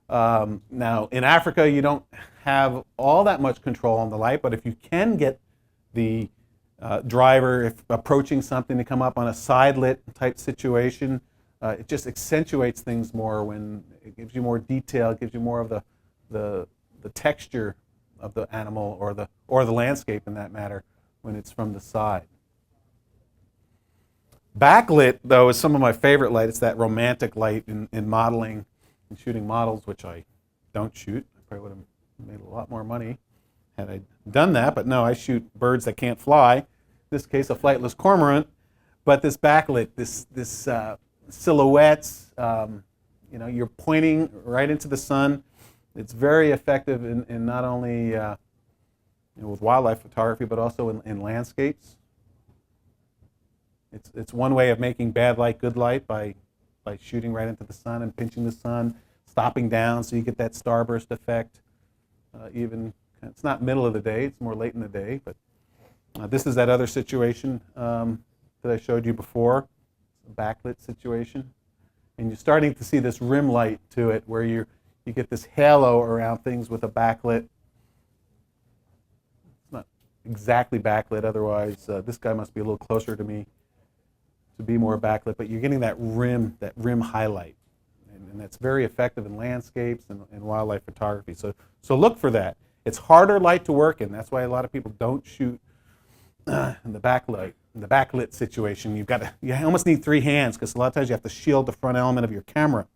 Now, in Africa, you don't have all that much control on the light, but if you can get the driver, if approaching something, to come up on a side lit type situation, it just accentuates things more when it gives you more detail, it gives you more of the texture of the animal or the landscape in that matter when it's from the side. Backlit, though, is some of my favorite light. It's that romantic light in modeling and shooting models, which I don't shoot. I probably would have made a lot more money had I done that, but no, I shoot birds that can't fly. In this case, a flightless cormorant. But this backlit, this silhouettes, you're pointing right into the sun. It's very effective in not only with wildlife photography, but also in landscapes. It's one way of making bad light good light by shooting right into the sun and pinching the sun, stopping down so you get that starburst effect. Even it's not middle of the day; it's more late in the day. But this is that other situation that I showed you before, a backlit situation, and you're starting to see this rim light to it, where you get this halo around things with a backlit. It's not exactly backlit, otherwise this guy must be a little closer to me to be more backlit, but you're getting that rim highlight, and that's very effective in landscapes and wildlife photography. So look for that. It's harder light to work in. That's why a lot of people don't shoot in the backlit situation. You almost need three hands, because a lot of times you have to shield the front element of your camera.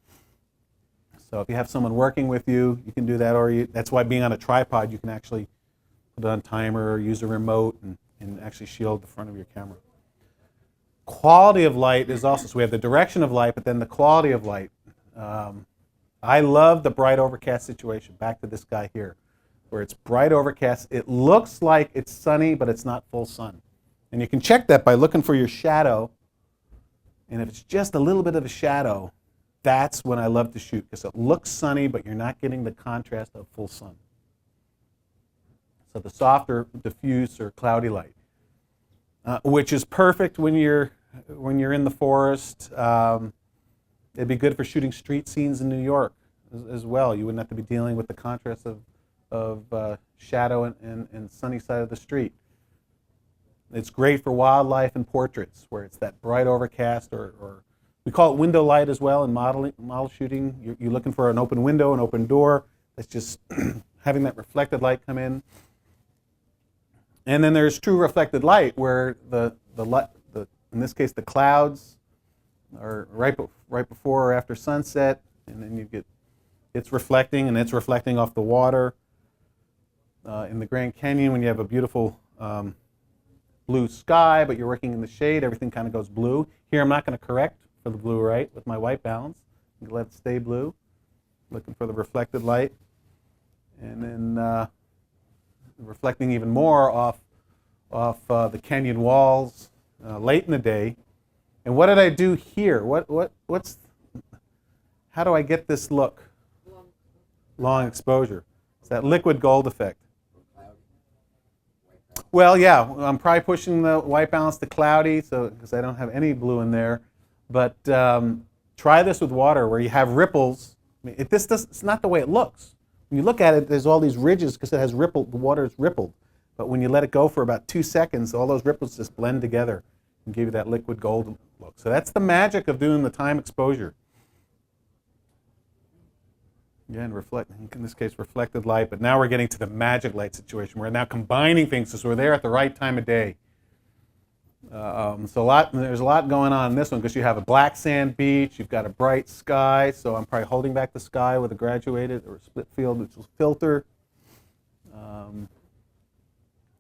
So if you have someone working with you, you can do that, or that's why being on a tripod, you can actually put it on timer or use a remote and actually shield the front of your camera. Quality of light is also, so we have the direction of light, but then the quality of light. I love the bright overcast situation. Back to this guy here, where it's bright overcast. It looks like it's sunny, but it's not full sun. And you can check that by looking for your shadow. And if it's just a little bit of a shadow, that's when I love to shoot, because it looks sunny, but you're not getting the contrast of full sun. So the softer, diffuse, or cloudy light, which is perfect when you're when you're in the forest. It'd be good for shooting street scenes in New York as well. You wouldn't have to be dealing with the contrast of shadow and sunny side of the street. It's great for wildlife and portraits, where it's that bright overcast, or we call it window light as well in model shooting. You're looking for an open window, an open door. That's just having that reflected light come in. And then there's true reflected light, where in this case the clouds are right before or after sunset, and then it's reflecting, and it's reflecting off the water. In the Grand Canyon, when you have a beautiful blue sky, but you're working in the shade, everything kind of goes blue. Here I'm not going to correct for the blue right with my white balance. I'm going to let it stay blue, looking for the reflected light. And then reflecting even more off the canyon walls late in the day. And what did I do here? How do I get this look? Long exposure. It's that liquid gold effect. Well, yeah, I'm probably pushing the white balance to cloudy, because I don't have any blue in there. But try this with water, where you have ripples. I mean, it's not the way it looks. When you look at it, there's all these ridges because it has rippled. The water is rippled. But when you let it go for about 2 seconds, all those ripples just blend together and give you that liquid gold look. So that's the magic of doing the time exposure. Again, in this case, reflected light, but now we're getting to the magic light situation. We're now combining things so we're there at the right time of day. There's a lot going on in this one, because you have a black sand beach, you've got a bright sky, so I'm probably holding back the sky with a graduated or a split field, which will filter, and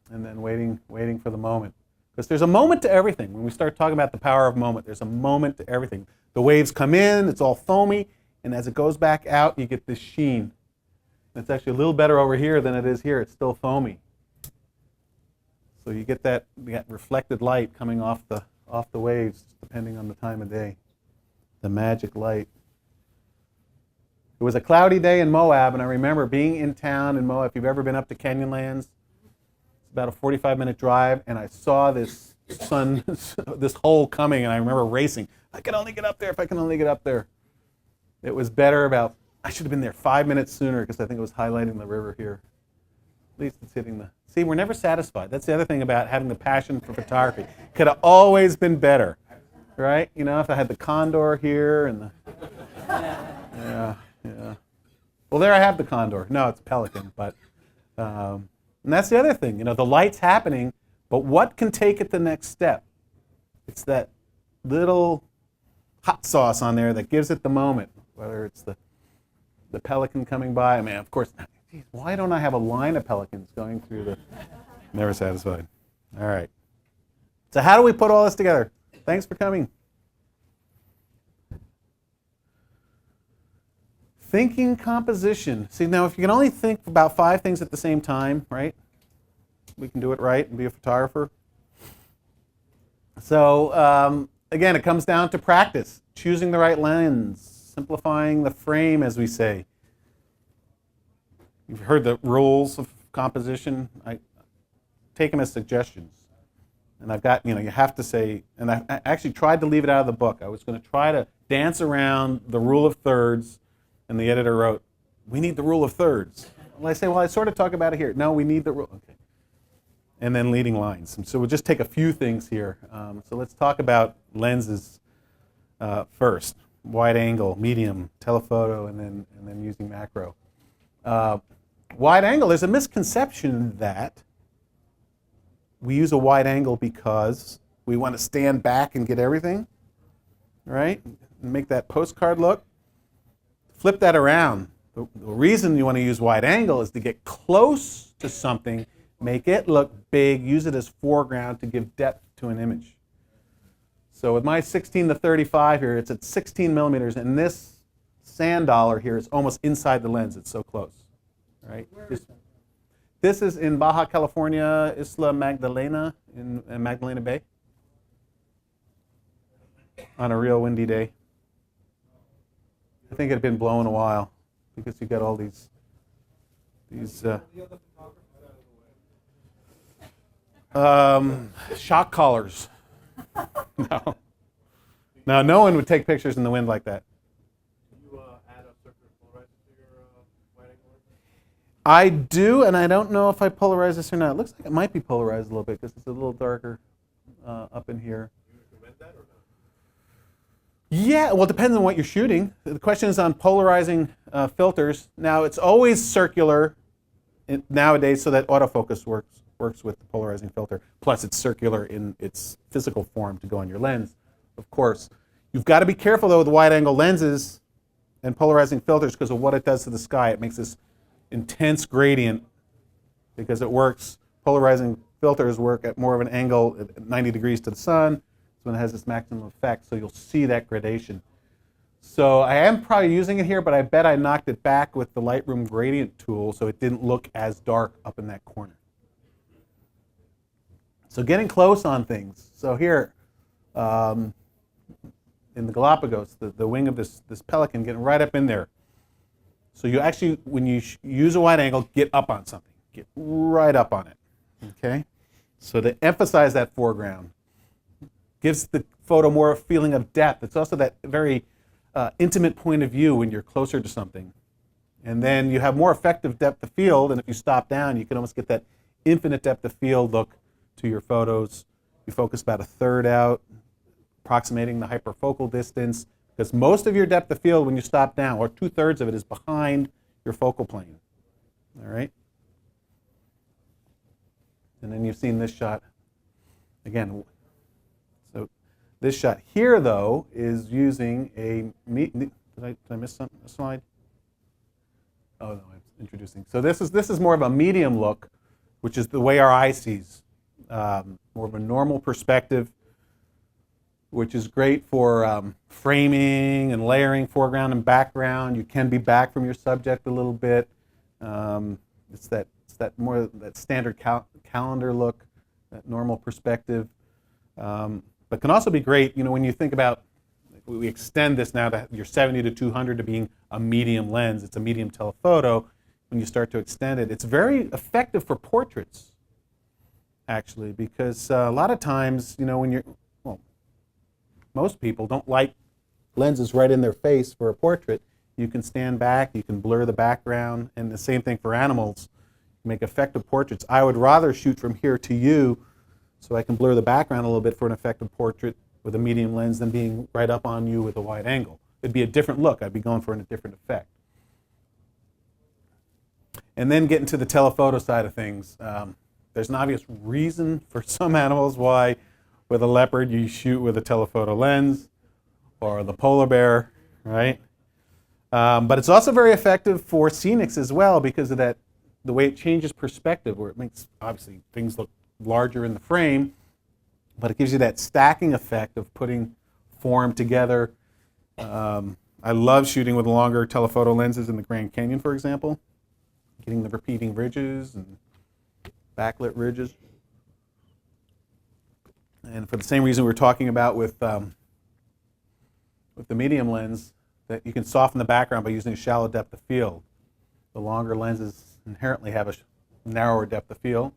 then waiting for the moment. Because there's a moment to everything. When we start talking about the power of moment, there's a moment to everything. The waves come in, it's all foamy, and as it goes back out, you get this sheen. It's actually a little better over here than it is here. It's still foamy. So you get that reflected light coming off the waves, depending on the time of day. The magic light. It was a cloudy day in Moab, and I remember being in town in Moab. If you've ever been up to Canyonlands, it's about a 45-minute drive, and I saw this this hole coming, and I remember racing. I can only get up there if I can only get up there. It was better I should have been there 5 minutes sooner, because I think it was highlighting the river here. At least it's hitting the... See, we're never satisfied. That's the other thing about having the passion for photography. Could have always been better, right? You know, if I had the condor here and the... Yeah. Well, there I have the condor. No, it's a pelican, but... and that's the other thing. You know, the light's happening, but what can take it the next step? It's that little hot sauce on there that gives it the moment, whether it's the pelican coming by. I mean, of course, geez, why don't I have a line of pelicans going through the... Never satisfied. All right. So how do we put all this together? Thanks for coming. Thinking composition. See, now if you can only think about 5 things at the same time, right? We can do it right and be a photographer. So again, it comes down to practice. Choosing the right lens. Simplifying the frame, as we say. You've heard the rules of composition. I take them as suggestions. And I've got, you have to say, and I actually tried to leave it out of the book. I was going to try to dance around the rule of thirds, and the editor wrote, we need the rule of thirds. Well, I say, well, I sort of talk about it here. No, we need the rule. Okay. And then leading lines. And so we'll just take a few things here. So let's talk about lenses first. Wide angle, medium, telephoto, and then using macro. Wide angle, there's a misconception that we use a wide angle because we want to stand back and get everything, right? And make that postcard look. Flip that around. The reason you want to use wide angle is to get close to something, make it look big, use it as foreground to give depth to an image. So with my 16 to 35 here, it's at 16 millimeters, and this sand dollar here is almost inside the lens. It's so close, right? This is in Baja California, Isla Magdalena, in Magdalena Bay, on a real windy day. I think it had been blowing a while, because you got all these shock collars. No. Now, no one would take pictures in the wind like that. Do you add a circular polarizer to your wide angle lens? I do, and I don't know if I polarize this or not. It looks like it might be polarized a little bit because it's a little darker up in here. Do you recommend that or not? Yeah, well, it depends on what you're shooting. The question is on polarizing filters. Now, it's always circular nowadays, so that autofocus works with the polarizing filter. Plus, it's circular in its physical form to go on your lens, of course. You've got to be careful, though, with wide-angle lenses and polarizing filters because of what it does to the sky. It makes this intense gradient because it works. Polarizing filters work at more of an angle at 90 degrees to the sun. When it has this maximum effect, so you'll see that gradation. So I am probably using it here, but I bet I knocked it back with the Lightroom gradient tool so it didn't look as dark up in that corner. So getting close on things. So here, in the Galapagos, the wing of this pelican getting right up in there. So you actually, when you use a wide angle, get up on something. Get right up on it, okay? So to emphasize that foreground, gives the photo more a feeling of depth. It's also that very intimate point of view when you're closer to something. And then you have more effective depth of field, and if you stop down, you can almost get that infinite depth of field look to your photos. You focus about 1/3 out, approximating the hyperfocal distance, because most of your depth of field when you stop down, or 2/3 of it, is behind your focal plane. All right? And then you've seen this shot. Again, so this shot here, though, is using a, did I miss something, a slide? Oh, no, I'm introducing. So this is more of a medium look, which is the way our eye sees. More of a normal perspective, which is great for framing and layering foreground and background. You can be back from your subject a little bit. It's that more that standard calendar look, that normal perspective. But can also be great, when you think about, we extend this now to your 70 to 200 to being a medium lens. It's a medium telephoto. When you start to extend it, it's very effective for portraits, actually, because a lot of times, when most people don't like lenses right in their face for a portrait. You can stand back, you can blur the background, and the same thing for animals. Make effective portraits. I would rather shoot from here to you so I can blur the background a little bit for an effective portrait with a medium lens than being right up on you with a wide angle. It'd be a different look. I'd be going for a different effect. And then getting to the telephoto side of things. There's an obvious reason for some animals why with a leopard you shoot with a telephoto lens, or the polar bear, right? But it's also very effective for scenics as well because of that, the way it changes perspective, where it makes, obviously, things look larger in the frame, but it gives you that stacking effect of putting form together. I love shooting with longer telephoto lenses in the Grand Canyon, for example, getting the repeating ridges and backlit ridges. And for the same reason we were talking about with the medium lens, that you can soften the background by using a shallow depth of field. The longer lenses inherently have a narrower depth of field.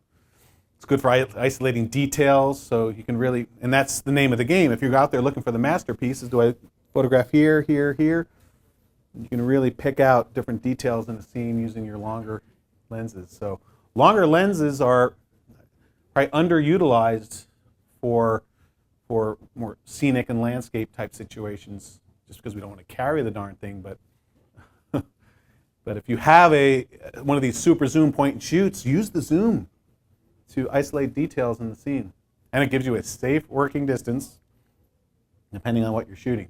It's good for isolating details, so you can really, and that's the name of the game. If you're out there looking for the masterpieces, do I photograph here, here, here? You can really pick out different details in a scene using your longer lenses. So longer lenses are probably underutilized for more scenic and landscape type situations, just because we don't want to carry the darn thing. But but if you have one of these super zoom point and shoots, use the zoom to isolate details in the scene, and it gives you a safe working distance depending on what you're shooting.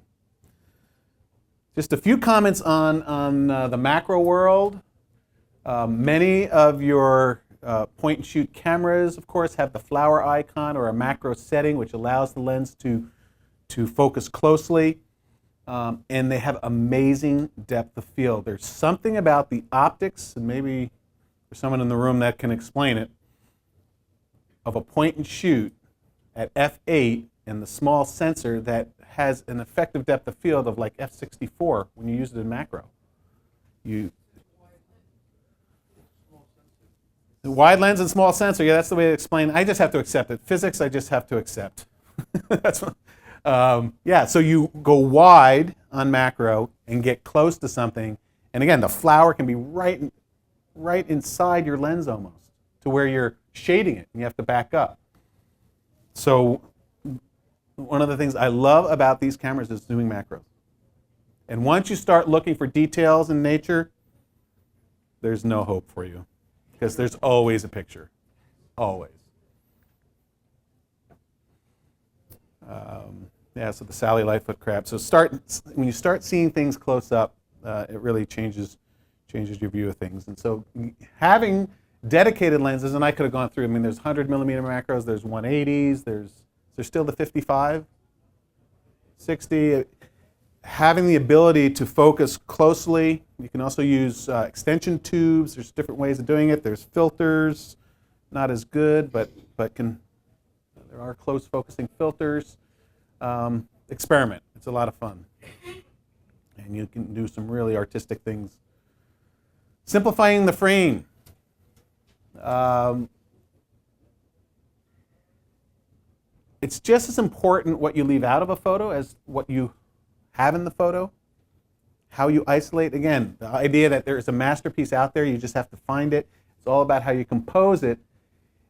Just a few comments on the macro world. Many of your point and shoot cameras, of course, have the flower icon or a macro setting, which allows the lens to focus closely. And they have amazing depth of field. There's something about the optics, and maybe there's someone in the room that can explain it, of a point and shoot at f8 and the small sensor that has an effective depth of field of like f64 when you use it in macro. The wide lens and small sensor, yeah, that's the way to explain. I just have to accept it. Physics, I just have to accept. Yeah, so you go wide on macro and get close to something. And again, the flower can be right inside your lens almost, to where you're shading it and you have to back up. So one of the things I love about these cameras is doing macros. And once you start looking for details in nature, there's no hope for you, because there's always a picture, always. Yeah, so the Sally Lightfoot crab. So when you start seeing things close up, it really changes your view of things. And so having dedicated lenses, and I could have gone through, I mean, there's 100 millimeter macros, there's 180s, there's still the 55, 60. Having the ability to focus closely. You can also use extension tubes. There's different ways of doing it. There's filters, not as good, but there are close focusing filters. Experiment. It's a lot of fun. And you can do some really artistic things. Simplifying the frame. It's just as important what you leave out of a photo as what you have in the photo. How you isolate. Again, the idea that there is a masterpiece out there, you just have to find it. It's all about how you compose it.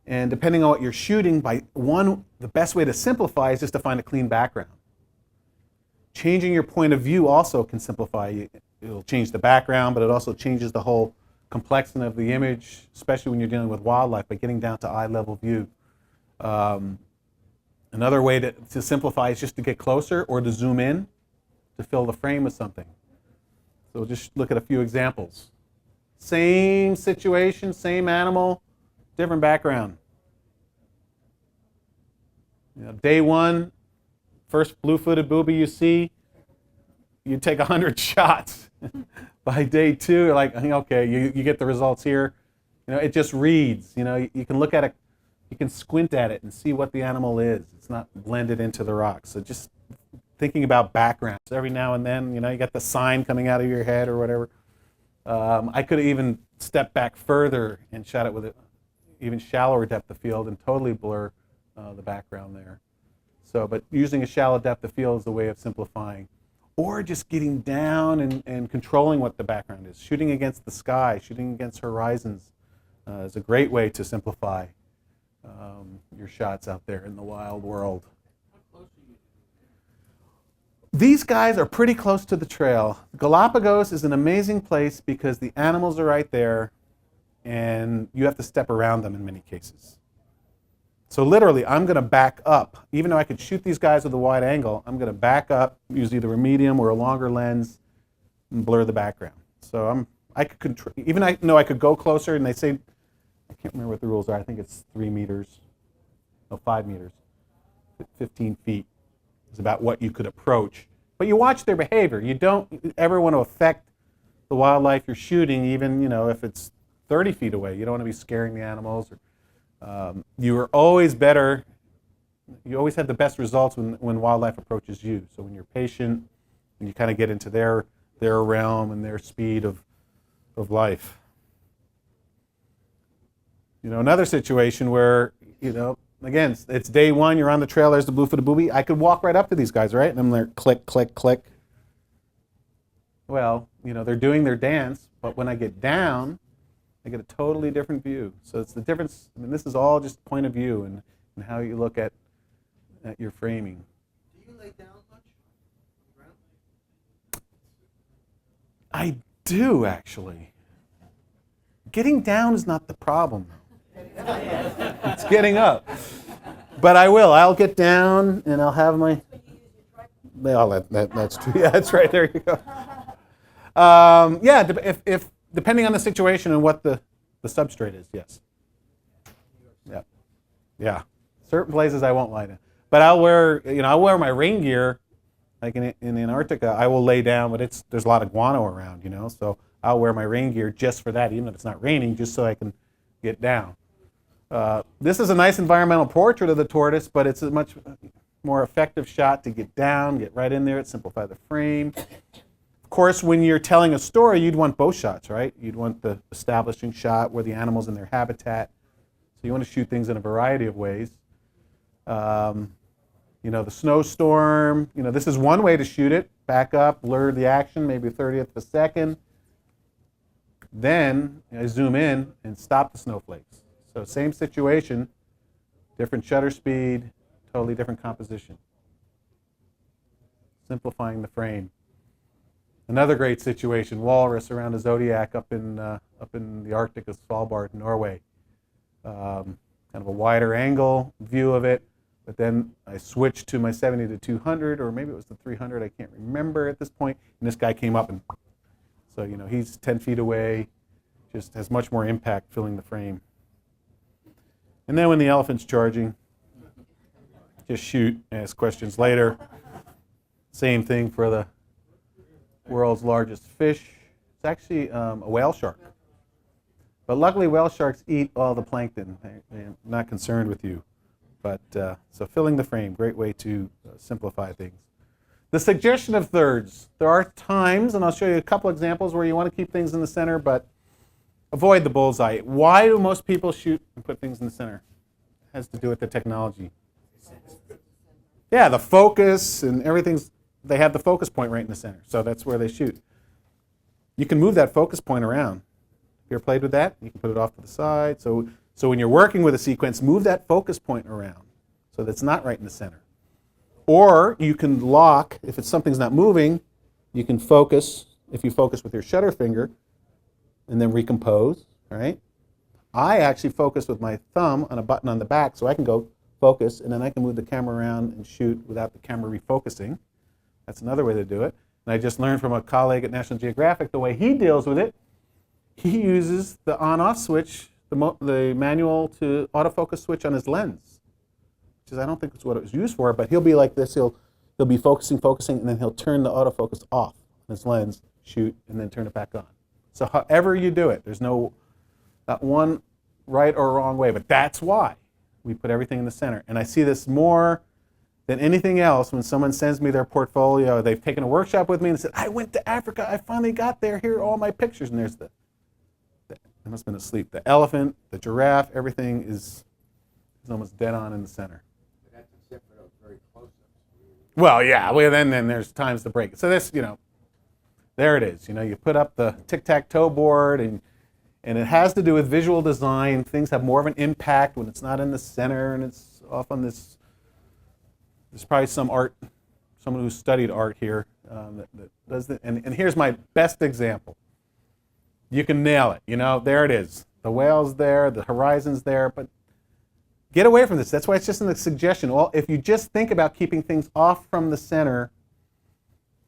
And depending on what you're shooting, the best way to simplify is just to find a clean background. Changing your point of view also can simplify. It'll change the background, but it also changes the whole complexity of the image, especially when you're dealing with wildlife, by getting down to eye-level view. Another way to simplify is just to get closer or to zoom in to fill the frame with something. So we'll just look at a few examples. Same situation, same animal, different background. Day one, first blue-footed booby you see, you take 100 shots. By day two, you're like, okay, you get the results here. It just reads. You can look at it, you can squint at it and see what the animal is. It's not blended into the rocks. So just thinking about backgrounds every now and then. You got the sign coming out of your head or whatever. I could have even stepped back further and shot it with an even shallower depth of field and totally blur the background there. So, but using a shallow depth of field is a way of simplifying. Or just getting down and controlling what the background is. Shooting against the sky, shooting against horizons is a great way to simplify your shots out there in the wild world. These guys are pretty close to the trail. Galapagos is an amazing place because the animals are right there and you have to step around them in many cases. So literally, I'm going to back up. Even though I could shoot these guys with a wide angle, I'm going to back up, use either a medium or a longer lens, and blur the background. So I could control. Even I know I could go closer, and they say, I can't remember what the rules are. I think it's 3 meters, no, 5 meters, 15 feet is about what you could approach. But you watch their behavior. You don't ever want to affect the wildlife you're shooting, even if it's 30 feet away. You don't want to be scaring the animals. You are always better. You always have the best results when wildlife approaches you. So when you're patient, and you kind of get into their realm and their speed of life. Another situation where again, it's day one. You're on the trail. There's the blue-footed booby. I could walk right up to these guys, right? And I'm there, click, click, click. Well, they're doing their dance, but when I get down, I get a totally different view. So it's the difference. I mean, this is all just point of view and how you look at your framing. Do you lay down much on the ground? I do, actually. Getting down is not the problem. It's getting up. But I will. I'll get down and I'll have my. Well, that's true. Yeah, that's right. There you go. Yeah, if depending on the situation and what the substrate is, yes. Yeah. Yeah. Certain places I won't lie down. But I'll wear my rain gear, like in Antarctica, I will lay down, but there's a lot of guano around, so I'll wear my rain gear just for that, even if it's not raining, just so I can get down. This is a nice environmental portrait of the tortoise, but it's a much more effective shot to get down, get right in there, simplify the frame. Of course, when you're telling a story, you'd want both shots, right? You'd want the establishing shot where the animal's in their habitat. So you want to shoot things in a variety of ways. The snowstorm, this is one way to shoot it. Back up, blur the action, maybe a 30th of a second. Then I zoom in and stop the snowflakes. So same situation, different shutter speed, totally different composition. Simplifying the frame. Another great situation, walrus around a zodiac up in the Arctic of Svalbard, Norway. Kind of a wider angle view of it, but then I switched to my 70 to 200, or maybe it was the 300, I can't remember at this point, and this guy came up, and so he's 10 feet away, just has much more impact filling the frame. And then when the elephant's charging, just shoot, ask questions later. Same thing for the world's largest fish. It's actually a whale shark. But luckily, whale sharks eat all the plankton. They're not concerned with you. But so filling the frame, great way to simplify things. The suggestion of thirds. There are times, and I'll show you a couple examples where you want to keep things in the center, but avoid the bullseye. Why do most people shoot and put things in the center? It has to do with the technology. Yeah, the focus and everything's, they have the focus point right in the center, so that's where they shoot. You can move that focus point around. Have you ever played with that? You can put it off to the side. So when you're working with a sequence, move that focus point around so that it's not right in the center. Or you can lock, if it's something's not moving, you can focus, if you focus with your shutter finger, and then recompose, right? I actually focus with my thumb on a button on the back, so I can go focus, and then I can move the camera around and shoot without the camera refocusing. That's another way to do it. And I just learned from a colleague at National Geographic the way he deals with it. He uses the on-off switch, the manual to autofocus switch on his lens, which is, I don't think it's what it was used for, but he'll be like this. He'll be focusing, and then he'll turn the autofocus off on his lens, shoot, and then turn it back on. So however you do it, there's not one right or wrong way, but that's why we put everything in the center. And I see this more than anything else when someone sends me their portfolio. They've taken a workshop with me and said, I went to Africa, I finally got there, here are all my pictures. And there's I must have been asleep, the elephant, the giraffe, everything is almost dead on in the center. But that's except for those very close-ups. Well, yeah, then there's times to break it. So this, there it is. You put up the tic-tac-toe board, and it has to do with visual design. Things have more of an impact when it's not in the center and it's off on this. There's probably someone who studied art here that does it. And here's my best example. You can nail it. There it is. The whale's there, the horizon's there, but get away from this. That's why it's just a suggestion. Well, if you just think about keeping things off from the center,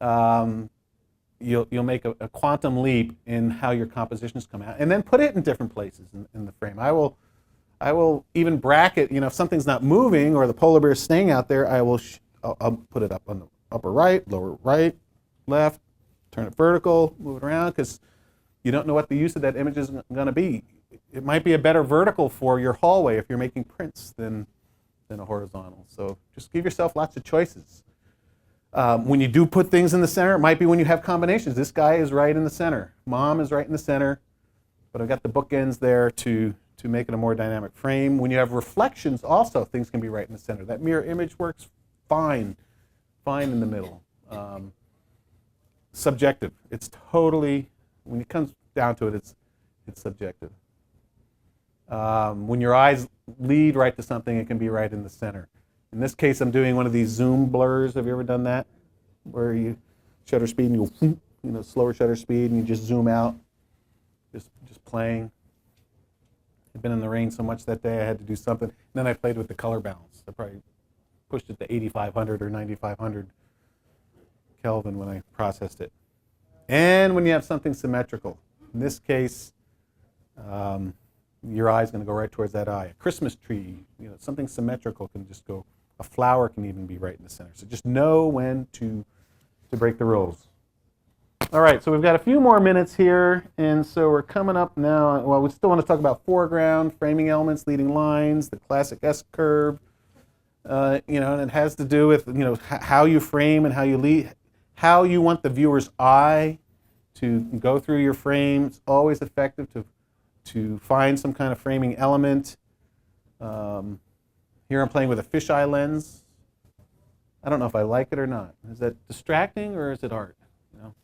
you'll make a quantum leap in how your compositions come out. And then put it in different places in the frame. I will even bracket, if something's not moving or the polar bear is staying out there, I'll put it up on the upper right, lower right, left, turn it vertical, move it around, because you don't know what the use of that image is going to be. It might be a better vertical for your hallway if you're making prints than a horizontal. So just give yourself lots of choices. When you do put things in the center, it might be when you have combinations. This guy is right in the center. Mom is right in the center, but I've got the bookends there to make it a more dynamic frame. When you have reflections also, things can be right in the center. That mirror image works fine in the middle. Subjective. It's totally, when it comes down to it, it's subjective. When your eyes lead right to something, it can be right in the center. In this case, I'm doing one of these zoom blurs. Have you ever done that? Where you shutter speed and you go, slower shutter speed, and you just zoom out, just playing. I've been in the rain so much that day I had to do something. And then I played with the color balance. I probably pushed it to 8,500 or 9,500 Kelvin when I processed it. And when you have something symmetrical, in this case, your eye's going to go right towards that eye. A Christmas tree, something symmetrical can just go. A flower can even be right in the center. So just know when to break the rules. All right, so we've got a few more minutes here, and so we're coming up now. Well, we still want to talk about foreground, framing elements, leading lines, the classic S-curve. And it has to do with how you frame and how you lead, how you want the viewer's eye to go through your frame. It's always effective to find some kind of framing element. Here I'm playing with a fisheye lens. I don't know if I like it or not. Is that distracting or is it art? You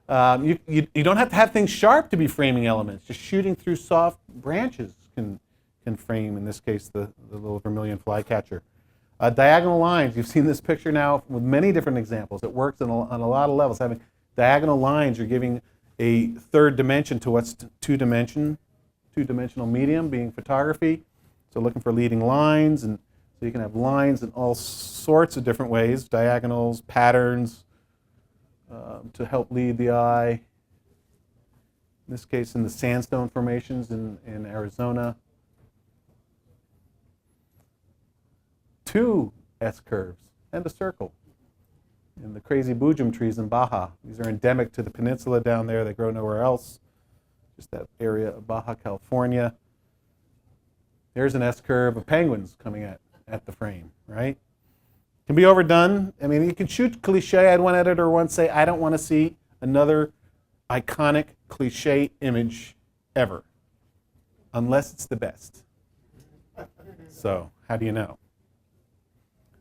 know? You don't have to have things sharp to be framing elements. Just shooting through soft branches can frame, in this case, the little vermilion flycatcher. Diagonal lines, you've seen this picture now with many different examples. It works on a lot of levels. Having diagonal lines, you're giving a third dimension to what's two-dimensional medium, being photography. So looking for leading lines, and so you can have lines in all sorts of different ways, diagonals, patterns, to help lead the eye. In this case, in the sandstone formations in Arizona. 2 S-curves and a circle. In the crazy bujum trees in Baja. These are endemic to the peninsula down there. They grow nowhere else. Just that area of Baja California. There's an S-curve of penguins coming at the frame, right? Can be overdone. I mean, you can shoot cliche. I had one editor once say, I don't want to see another iconic cliche image ever, unless it's the best. So, how do you know?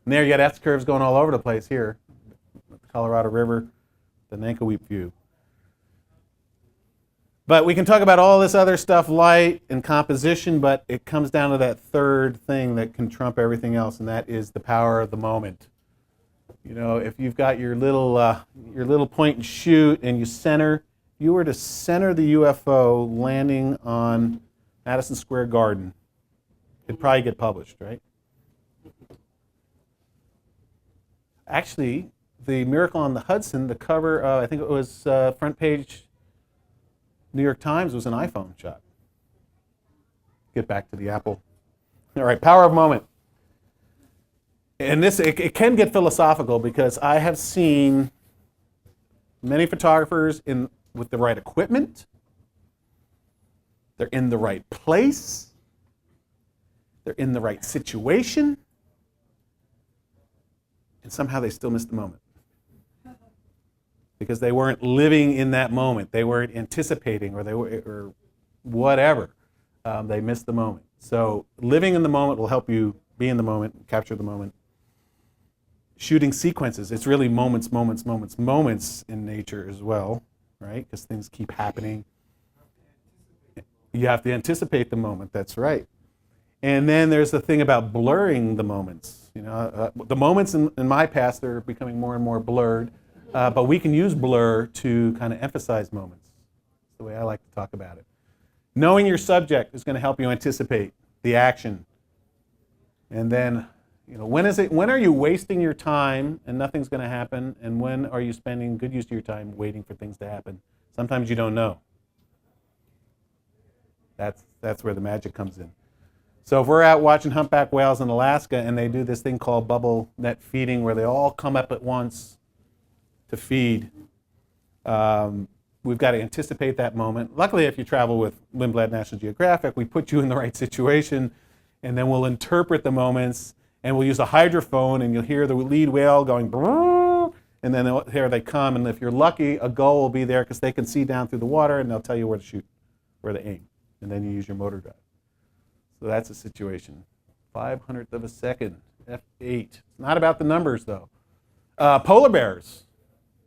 And there you got S-curves going all over the place here. The Colorado River, the Nankoweap view. But we can talk about all this other stuff, light and composition, but it comes down to that third thing that can trump everything else, and that is the power of the moment. You know, if you've got your little point and shoot, and you were to center the UFO landing on Madison Square Garden, it'd probably get published, right? Actually, the Miracle on the Hudson, the cover, I think it was front page New York Times, was an iPhone shot. Get back to the Apple. All right, power of moment. And this, it can get philosophical because I have seen many photographers with the right equipment. They're in the right place. They're in the right situation. And somehow they still miss the moment. Because they weren't living in that moment. They weren't anticipating, or whatever. They missed the moment. So living in the moment will help you be in the moment, capture the moment. Shooting sequences, it's really moments in nature as well, right? Because things keep happening. You have to anticipate the moment, that's right. And then there's the thing about blurring the moments. You know, the moments in my past are becoming more and more blurred. But we can use blur to kind of emphasize moments. That's the way I like to talk about it. Knowing your subject is going to help you anticipate the action. And then, you know, when are you wasting your time and nothing's going to happen? And when are you spending good use of your time waiting for things to happen? Sometimes you don't know. That's where the magic comes in. So if we're out watching humpback whales in Alaska and they do this thing called bubble net feeding where they all come up at once to feed, we've got to anticipate that moment. Luckily, if you travel with Lindblad National Geographic, we put you in the right situation, and then we'll interpret the moments, and we'll use a hydrophone, and you'll hear the lead whale going, brrr, and then here they come, and if you're lucky, a gull will be there because they can see down through the water, and they'll tell you where to shoot, where to aim, and then you use your motor drive. So that's a situation. 500th of a second, F8. It's not about the numbers, though. Polar bears.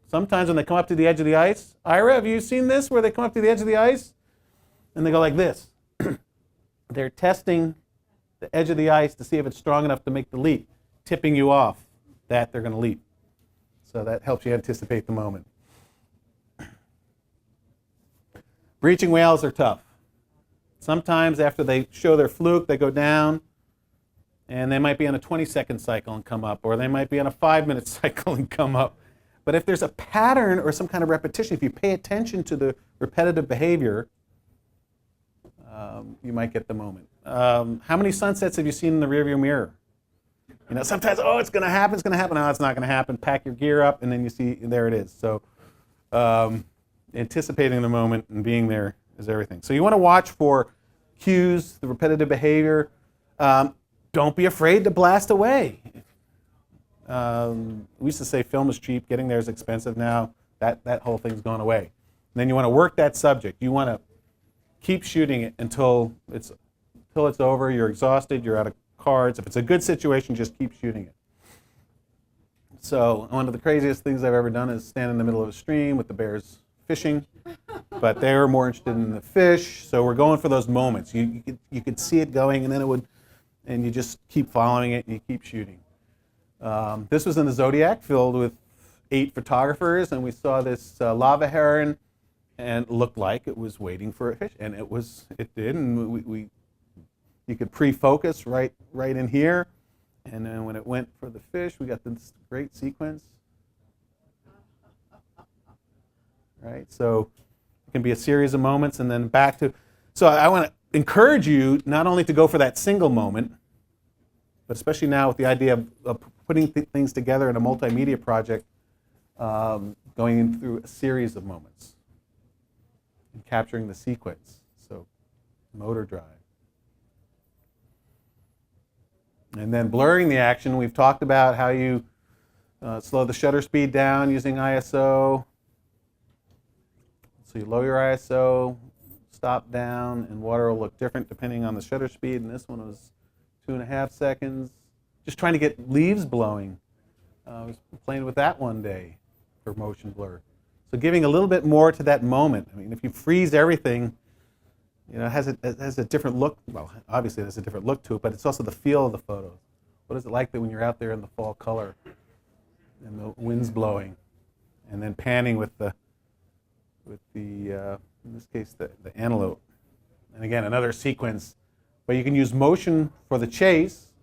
Sometimes when they come up to the edge of the ice, Ira, have you seen this where they come up to the edge of the ice and they go like this? They're testing the edge of the ice to see if it's strong enough to make the leap, tipping you off that they're going to leap. So that helps you anticipate the moment. Breaching whales are tough. Sometimes after they show their fluke, they go down, and they might be on a 20-second cycle and come up, or they might be on a 5-minute cycle and come up. But if there's a pattern or some kind of repetition, if you pay attention to the repetitive behavior, you might get the moment. How many sunsets have you seen in the rearview mirror? You know, sometimes, oh, it's going to happen. No, it's not going to happen. Pack your gear up, and then you see, there it is. So anticipating the moment and being there is everything. So you want to watch for cues, the repetitive behavior. Don't be afraid to blast away. We used to say film is cheap, getting there is expensive now. That whole thing's gone away. And then you want to work that subject. You want to keep shooting it until it's over, you're exhausted, you're out of cards. If it's a good situation, just keep shooting it. So one of the craziest things I've ever done is stand in the middle of a stream with the bears fishing, but they were more interested in the fish, so we're going for those moments. You could see it going, and then it would, and you just keep following it, and you keep shooting. This was in the Zodiac, filled with 8 photographers, and we saw this lava heron, and it looked like it was waiting for a fish, and it did, and you could pre-focus right in here, and then when it went for the fish, we got this great sequence. Right, so it can be a series of moments, and then back to. So I want to encourage you not only to go for that single moment, but especially now with the idea of putting things together in a multimedia project, going in through a series of moments and capturing the sequence. So motor drive. And then blurring the action. We've talked about how you slow the shutter speed down using ISO. So you lower your ISO, stop down, and water will look different depending on the shutter speed. And this one was 2.5 seconds. Just trying to get leaves blowing. I was playing with that one day for motion blur. So giving a little bit more to that moment. I mean, if you freeze everything, it has a different look. Well, obviously it has a different look to it, but it's also the feel of the photos. What is it like that when you're out there in the fall color and the wind's blowing, and then panning with the in this case the antelope, and again another sequence, but you can use motion for the chase,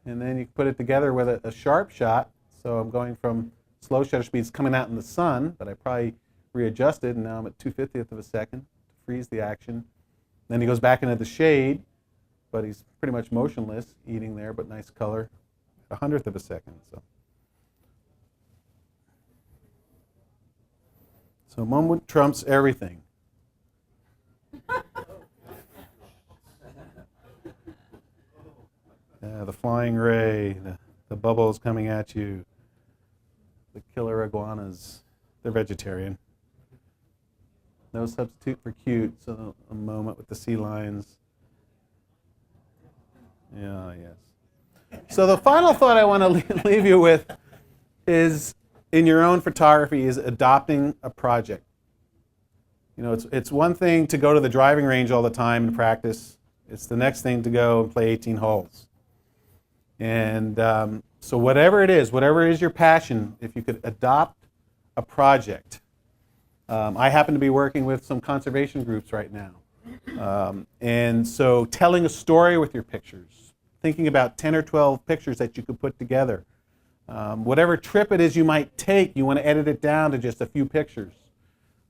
and then you can put it together with a sharp shot. So I'm going from slow shutter speeds coming out in the sun, but I probably readjusted, and now I'm at 2/50th of a second to freeze the action. Then he goes back into the shade, but he's pretty much motionless, eating there, but nice color, 100th of a second. So moment trumps everything. The flying ray, the bubbles coming at you, the killer iguanas. They're vegetarian. No substitute for cute, so a moment with the sea lions. Yeah, yes. So the final thought I want to leave you with is, in your own photography, is adopting a project. It's one thing to go to the driving range all the time and practice. It's the next thing to go and play 18 holes. And so whatever it is your passion, if you could adopt a project. I happen to be working with some conservation groups right now. And so telling a story with your pictures, thinking about 10 or 12 pictures that you could put together. Whatever trip it is you might take, you want to edit it down to just a few pictures.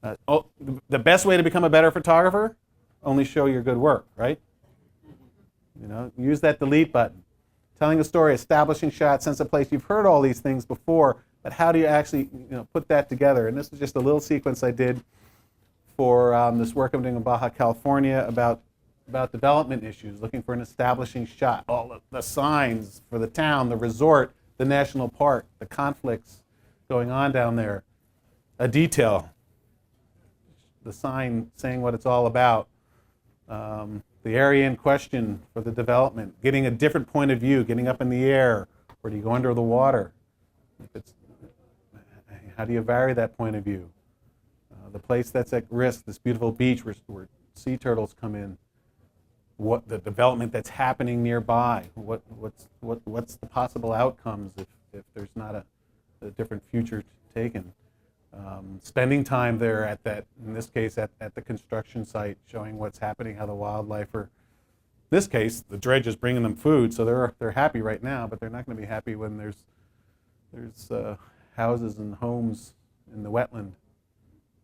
The best way to become a better photographer, only show your good work, right? Use that delete button. Telling a story, establishing shots, sense of place. You've heard all these things before, but how do you actually put that together? And this is just a little sequence I did for this work I'm doing in Baja California about development issues, looking for an establishing shot. All the signs for the town, the resort, the national park, the conflicts going on down there. A detail, the sign saying what it's all about. The area in question for the development, getting a different point of view, getting up in the air, or do you go under the water? How do you vary that point of view? The place that's at risk, this beautiful beach where sea turtles come in. What the development that's happening nearby? What's the possible outcomes if there's not a different future taken? Spending time there at that, in this case, at the construction site, showing what's happening, how the wildlife are. In this case, the dredge is bringing them food, so they're happy right now, but they're not going to be happy when there's houses and homes in the wetland.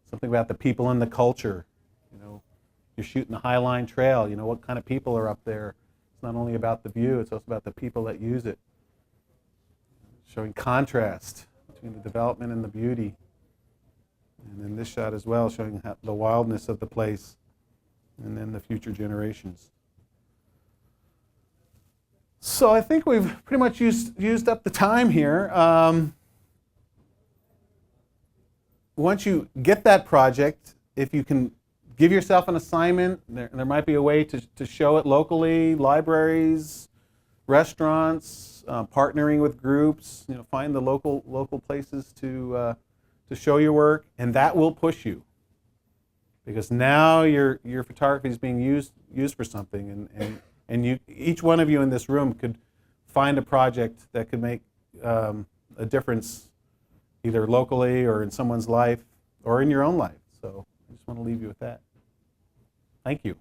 Something about the people and the culture. You're shooting the High Line Trail. What kind of people are up there. It's not only about the view; it's also about the people that use it. Showing contrast between the development and the beauty. And then this shot as well, showing the wildness of the place, and then the future generations. So I think we've pretty much used up the time here. Once you get that project, if you can give yourself an assignment, there might be a way to show it locally, libraries, restaurants, partnering with groups. Find the local places to show your work, and that will push you, because now your photography is being used for something, and each one of you in this room could find a project that could make a difference, either locally or in someone's life or in your own life. So I just want to leave you with that. Thank you.